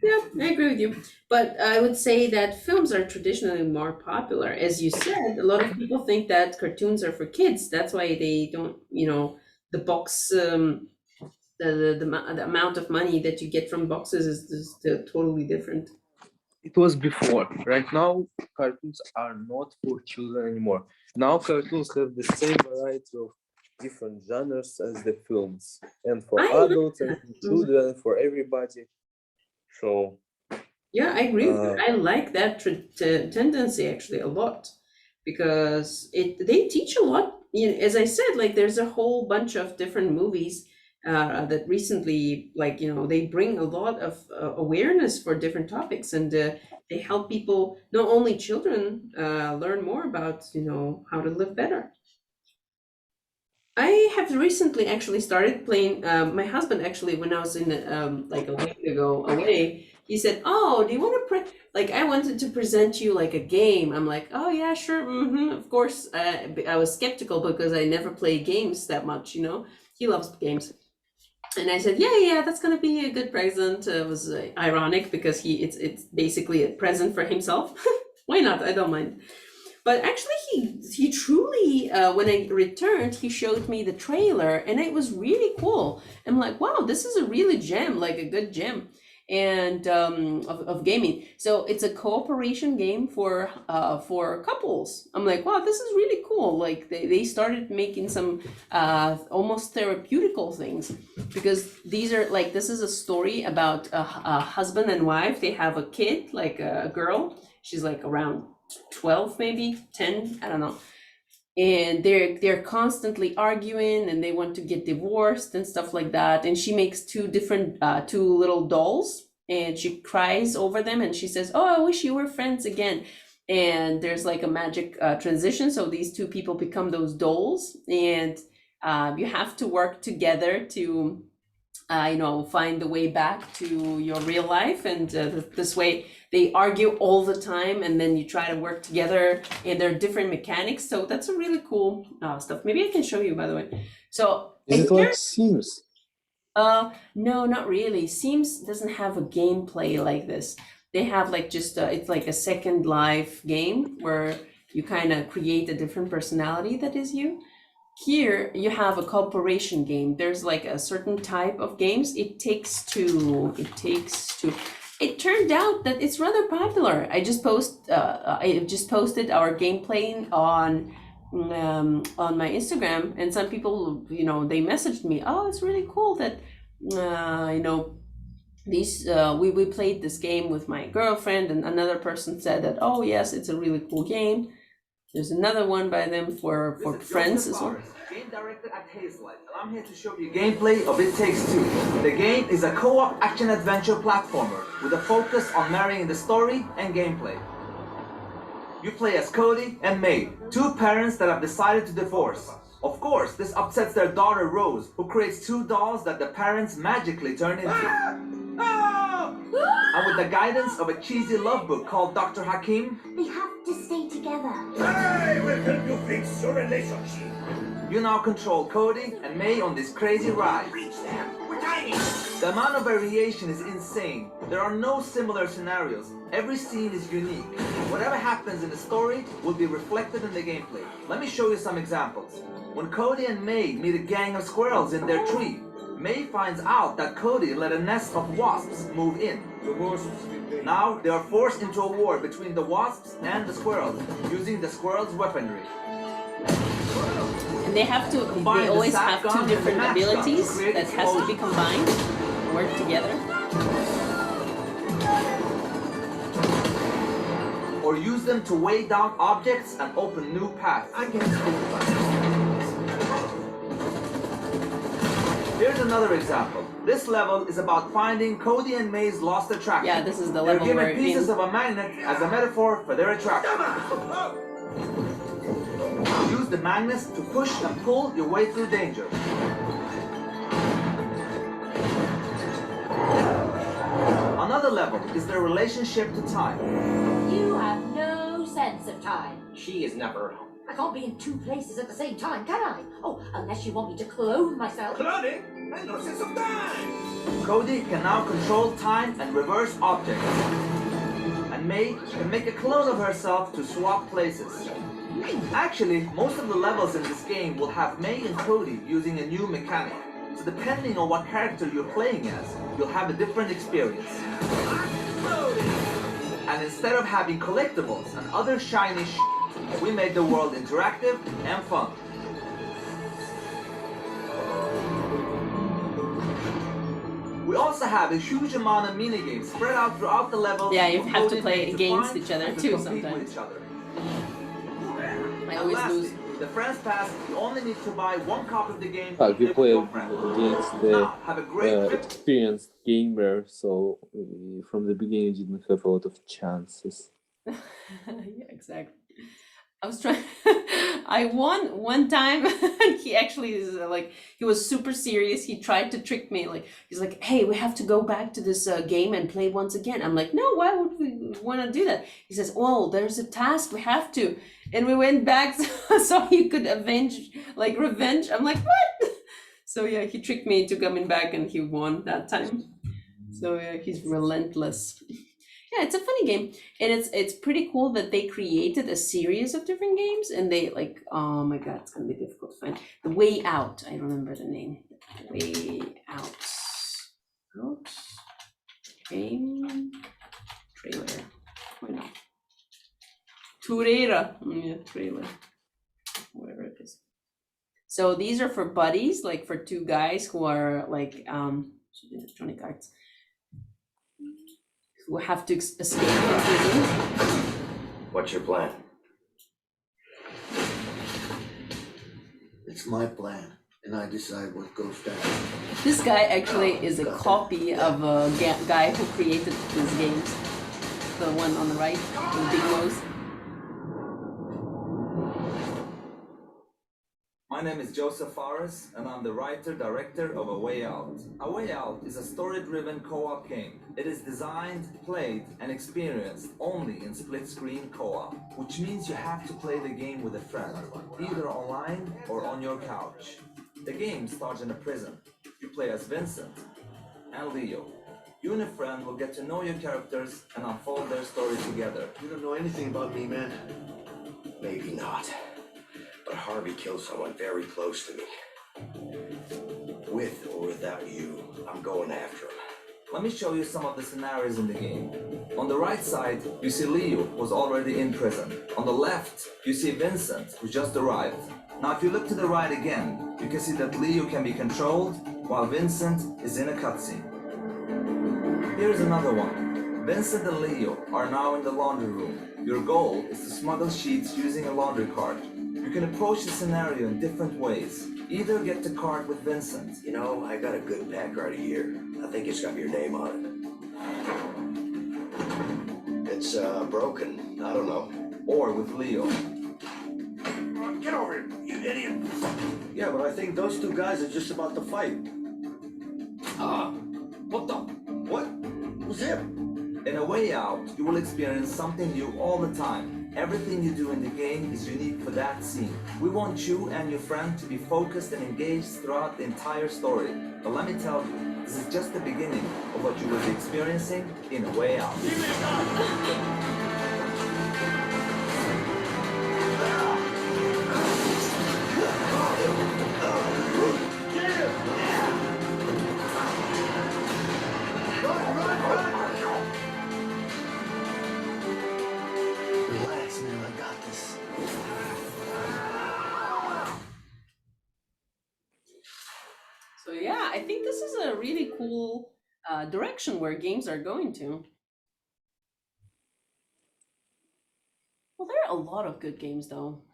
Yeah, I agree with you. But I would say that films are traditionally more popular. As you said, a lot of people think that cartoons are for kids. That's why they don't, the box, the amount of money that you get from boxes is totally different. It was before. Right now, cartoons are not for children anymore. Now, cartoons have the same variety of different genres as the films, and for I adults and for children, for everybody. So, Yeah, I agree with you. uh, I like that tendency actually a lot because they teach a lot. As I said, like there's a whole bunch of different movies that recently, like they bring a lot of awareness for different topics, and they help people, not only children, learn more about how to live better. I have recently actually started playing. My husband actually, when I was in like a week ago away, he said, "Oh, do you want to like I wanted to present you like a game." I'm like, "Oh yeah, sure, of course." I was skeptical because I never play games that much. He loves games, and I said, "Yeah, that's gonna be a good present." It was ironic because it's basically a present for himself. Why not? I don't mind. But actually, he truly, when I returned, he showed me the trailer, and it was really cool. I'm like, wow, this is a really gem, like a good gem, and of gaming. So it's a cooperation game for couples. I'm like, wow, this is really cool. Like they started making some almost therapeutical things because these are like this is a story about a husband and wife. They have a kid, like a girl. She's like around 12, maybe 10, I don't know, and they're constantly arguing and they want to get divorced and stuff like that, and she makes two little dolls and she cries over them and she says, oh, I wish you were friends again. And there's like a magic transition, so these two people become those dolls, and you have to work together to find the way back to your real life. And this way they argue all the time, and then you try to work together, and there are different mechanics. So that's a really cool stuff. Maybe I can show you, by the way. So is it like Sims? no, not really. Sims doesn't have a gameplay like this. They have like just it's like a Second Life game where you kind of create a different personality that is you. Here you have a cooperation game. There's like a certain type of games. It turned out that it's rather popular. I just posted our gameplay on my Instagram, and some people, they messaged me, oh, it's really cool that these we played this game with my girlfriend, and another person said that, oh yes, it's a really cool game. There's another one by them for friends as well. Game director at Hazelight, and I'm here to show you gameplay of It Takes Two. The game is a co-op action-adventure platformer with a focus on marrying the story and gameplay. You play as Cody and May, two parents that have decided to divorce. Of course, this upsets their daughter Rose, who creates two dolls that the parents magically turn into. And with the guidance of a cheesy love book called Dr. Hakim, we have to stay together. I will help you fix your relationship. You now control Cody and May on this crazy ride. Reach them. We're tiny. The amount of variation is insane. There are no similar scenarios. Every scene is unique. Whatever happens in the story will be reflected in the gameplay. Let me show you some examples. When Cody and May meet a gang of squirrels in their tree, May finds out that Cody let a nest of wasps move in. Now they are forced into a war between the wasps and the squirrels, using the squirrels' weaponry. And they always have two different abilities that has to be combined, work together. Or use them to weigh down objects and open new paths. I can Here's another example. This level is about finding Cody and May's lost attraction. Yeah, this is the They're level where given pieces of a magnet as a metaphor for their attraction. Use the magnets to push and pull your way through danger. Another level is their relationship to time. You have no sense of time. She is never I can't be in two places at the same time, can I? Oh, unless you want me to clone myself. Cloning? And no sense of time! Cody can now control time and reverse objects. And May can make a clone of herself to swap places. Actually, most of the levels in this game will have May and Cody using a new mechanic. So depending on what character you're playing as, you'll have a different experience. And instead of having collectibles and other shiny we made the world interactive and fun. We also have a huge amount of minigames spread out throughout the level. Yeah, you for have to Cody play to against find each other and to too compete with sometimes. each other. I And always lastly, lose. the Friends Pass, you only need to buy one copy of the game to You play with play your friend. against the Now, have a great trip. experienced gamer, so from the beginning you didn't have a lot of chances. Yeah, exactly. I was trying. I won one time. He actually is like, he was super serious. He tried to trick me. Like, he's like, "Hey, we have to go back to this game and play once again." I'm like, "No, why would we want to do that?" He says, "Oh, there's a task. We have to." And we went back so he could revenge. I'm like, "What?" So yeah, he tricked me into coming back, and he won that time. So yeah, he's relentless. Yeah, it's a funny game, and it's pretty cool that they created a series of different games, and they like, oh my god, it's gonna be difficult to find. The Way Out, I remember the name. Way Out. Out. Game trailer. Why not? Trailer. Yeah, trailer. Whatever it is. So these are for buddies, like for two guys who are like electronic arts, who have to escape from prison. What's your plan? It's my plan, and I decide what goes down. This guy actually is a copy of a guy who created these games. The one on the right, with the big nose. My name is Joseph Fares, and I'm the writer-director of A Way Out. A Way Out is a story-driven co-op game. It is designed, played, and experienced only in split-screen co-op, which means you have to play the game with a friend, either online or on your couch. The game starts in a prison. You play as Vincent and Leo. You and a friend will get to know your characters and unfold their story together. You don't know anything about me, man. Maybe not. But Harvey killed someone very close to me. With or without you, I'm going after him. Let me show you some of the scenarios in the game. On the right side, you see Leo, who's already in prison. On the left, you see Vincent, who just arrived. Now if you look to the right again, you can see that Leo can be controlled, while Vincent is in a cutscene. Here's another one. Vincent and Leo are now in the laundry room. Your goal is to smuggle sheets using a laundry cart. You can approach the scenario in different ways. Either get the cart with Vincent. You know, I got a good pack right here. I think it's got your name on it. It's broken. I don't know. Or with Leo. Get over here, you idiot! Yeah, but I think those two guys are just about to fight. What the? What? Who's him? In A Way Out, you will experience something new all the time. Everything you do in the game is unique for that scene. We want you and your friend to be focused and engaged throughout the entire story. But let me tell you, this is just the beginning of what you will be experiencing in A Way Out. Relax, man. I got this. So yeah, I think this is a really cool direction where games are going to. Well, there are a lot of good games though.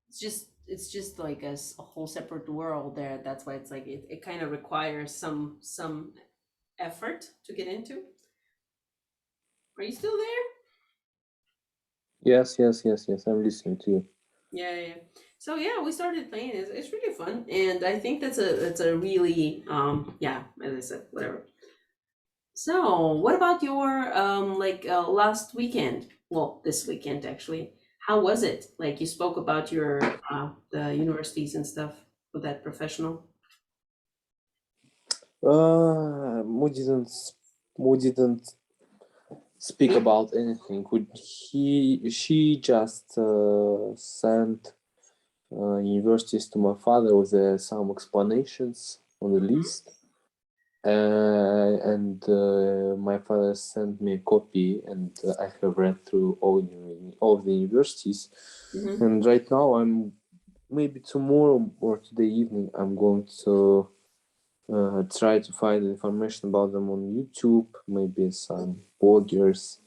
It's just like a whole separate world there. That's why it's like it kind of requires some effort to get into. Are you still there? Yes. I'm listening to you. Yeah. So yeah, we started playing. It's really fun, and I think that's a really yeah, as I said, whatever. So what about your last weekend? Well, this weekend actually. How was it? Like you spoke about your the universities and stuff with that professional. We didn't speak about anything. She just sent universities to my father with some explanations on the list. And my father sent me a copy, and I have read through all of the universities. Mhm. And right now, maybe tomorrow or today evening, I'm going to try to find information about them on YouTube, maybe some bloggers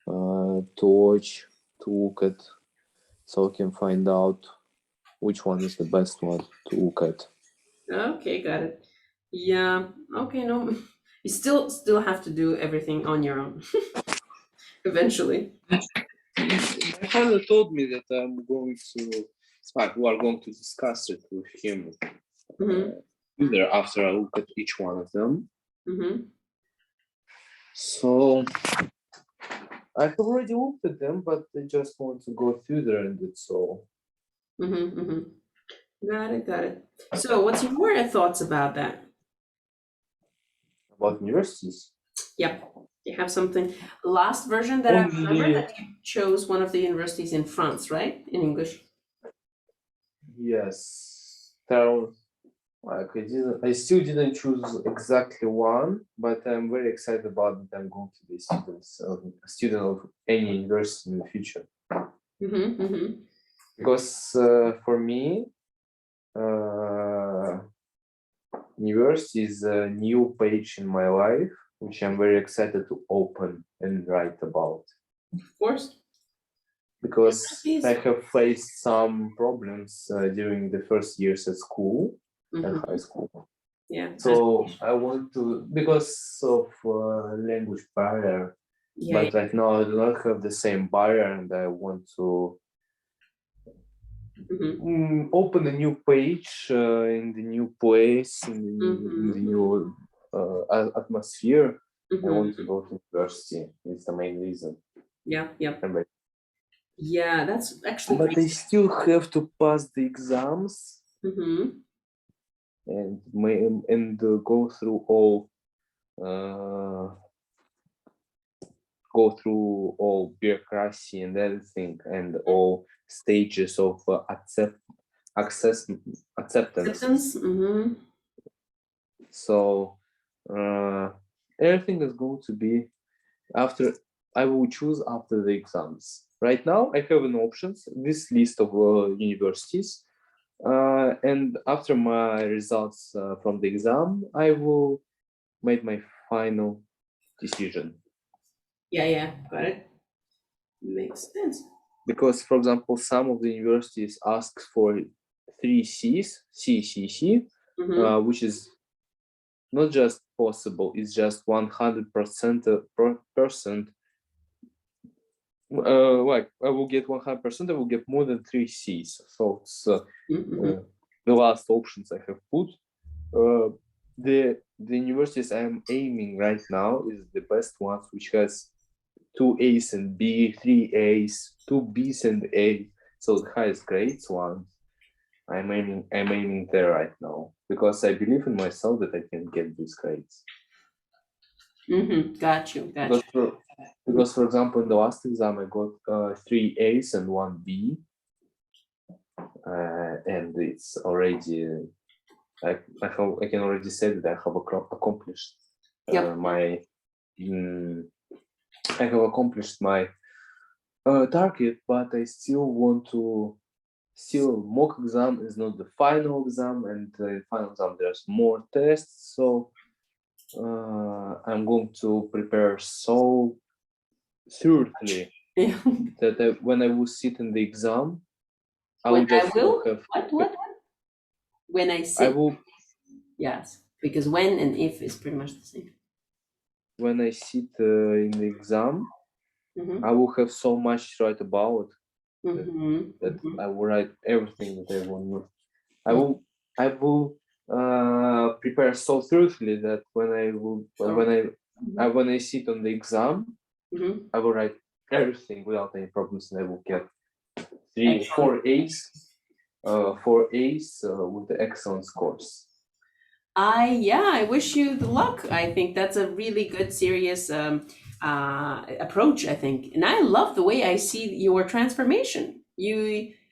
to watch, to look at, so I can find out which one is the best one to look at. Okay, got it. Yeah. Okay. No, you still have to do everything on your own. Eventually. My father told me that we are going to discuss it with him either after I look at each one of them. Mm-hmm. So I have already looked at them, but I just want to go through there and that's all. Mm-hmm. Mm-hmm. Got it. So, what's your thoughts about that? About universities? Yep. You have something. Last version that I remember Only, that you chose one of the universities in France, right? In English. yes. I still didn't choose exactly one, but I'm very excited about that I'm going to be a student of any university in the future. Mm-hmm. Mm-hmm. Because for me, university is a new page in my life, which I'm very excited to open and write about. Of course. Because I have faced some problems during the first years at school, at high school. Yeah. So I want to, because of language barrier, Yeah. but right now I do not have the same barrier, and I want to open a new page in the new place, in the new atmosphere. I want to go to university. It's the main reason. Yeah. Yeah, that's actually. But I still have to pass the exams and go through all bureaucracy and everything, and all stages of acceptance. So everything is going to be after. I will choose after the exams. Right now, I have an options, this list of universities, and after my results from the exam, I will make my final decision. Yeah, got it. Makes sense. Because, for example, some of the universities ask for 3 C's, C, which is not just possible, it's just 100%. Like I will get 100%, I will get more than 3 C's. So it's the last options I have put. The universities I'm aiming right now is the best ones, which has 2 A's and B, 3 A's, 2 B's and A. So the highest grades ones. I'm aiming there right now because I believe in myself that I can get these grades. Got you. Because for example, in the last exam I got 3 A's and 1 B, and it's already I can already say that I have accomplished I have accomplished my target, but I still want to. Still, mock exam is not the final exam, and in final exam there's more tests. So I'm going to prepare so thoroughly that when I will sit in the exam, What? When I sit. I will. Yes, because when and if is pretty much the same. When I sit in the exam, I will have so much to write about that I will write everything that I want. I will prepare so thoroughly that when I sit on the exam, I will write everything without any problems, and I will get 4 A's with the excellent scores. I wish you the luck. I think that's a really good, serious approach, I think. And I love the way I see your transformation.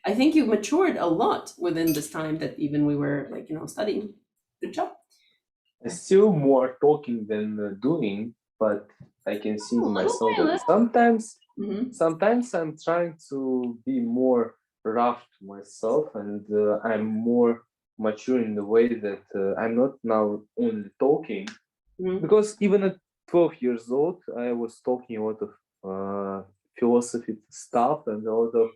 I think you've matured a lot within this time that even we were like, studying. Good job. Still more talking than doing, but I can see Oh, little myself by that little. sometimes I'm trying to be more rough to myself, and I'm more mature in the way that I'm not now only talking, because even at 12 years old, I was talking a lot of philosophy stuff and a lot of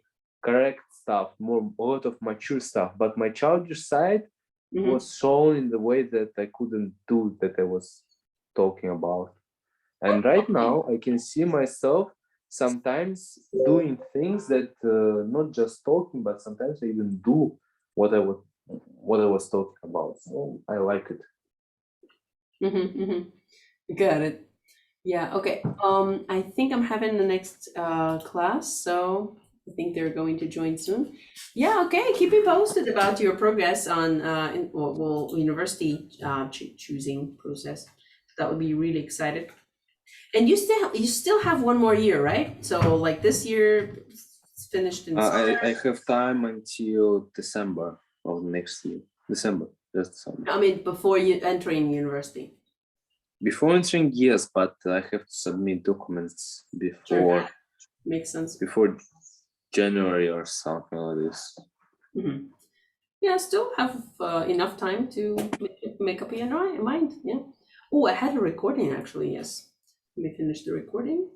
correct stuff, a lot of mature stuff. But my childish side was shown in the way that I couldn't do that I was talking about. And right now, I can see myself sometimes doing things that not just talking, but sometimes I even do what I was talking about. So I like it. Got it. Yeah, okay. I think I'm having the next class, so I think they're going to join soon. Yeah, okay. Keep me posted about your progress on university choosing process. That would be really excited. And you still have one more year, right? So like this year it's finished in summer. I have time until December of next year. December, just December. I mean, before you entering university. Before entering, yes, but I have to submit documents before. Sure. Makes sense. Before January or something like this. Yeah, still have enough time to make up your mind. Yeah. Oh, I had a recording actually. Yes. Let me finish the recording.